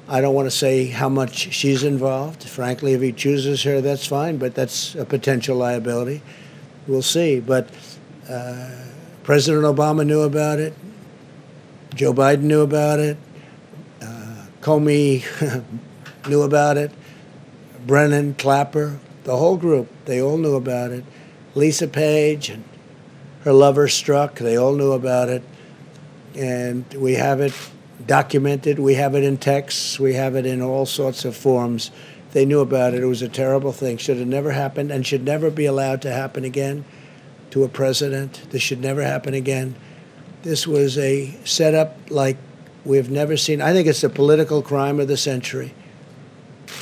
Speaker 5: I don't want to say how much she's involved. Frankly, if he chooses her, that's fine, but that's a potential liability. We'll see. But President Obama knew about it. Joe Biden knew about it. Comey knew about it. Brennan, Clapper, the whole group, they all knew about it. Lisa Page and her lover Strzok, they all knew about it. And we have it documented. We have it in texts. We have it in all sorts of forms. They knew about it. It was a terrible thing. Should have never happened and should never be allowed to happen again to a president. This should never happen again. This was a setup like we've never seen. I think it's the political crime of the century.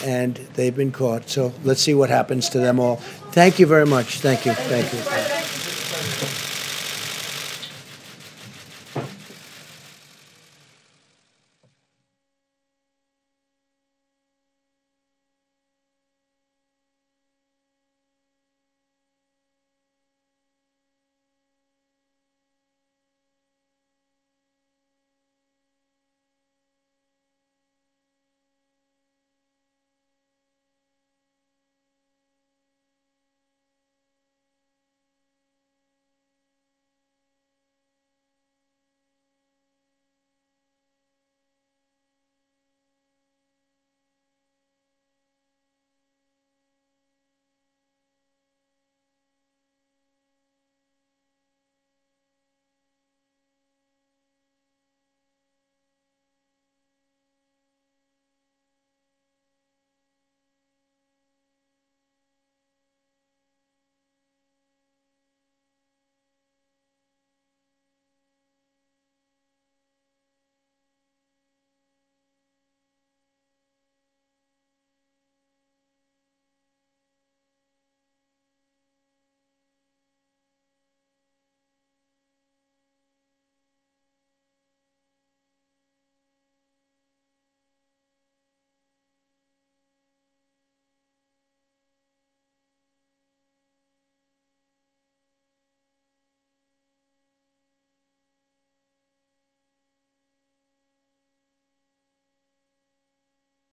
Speaker 5: And they've been caught. So let's see what happens to them all. Thank you very much. Thank you. Thank you.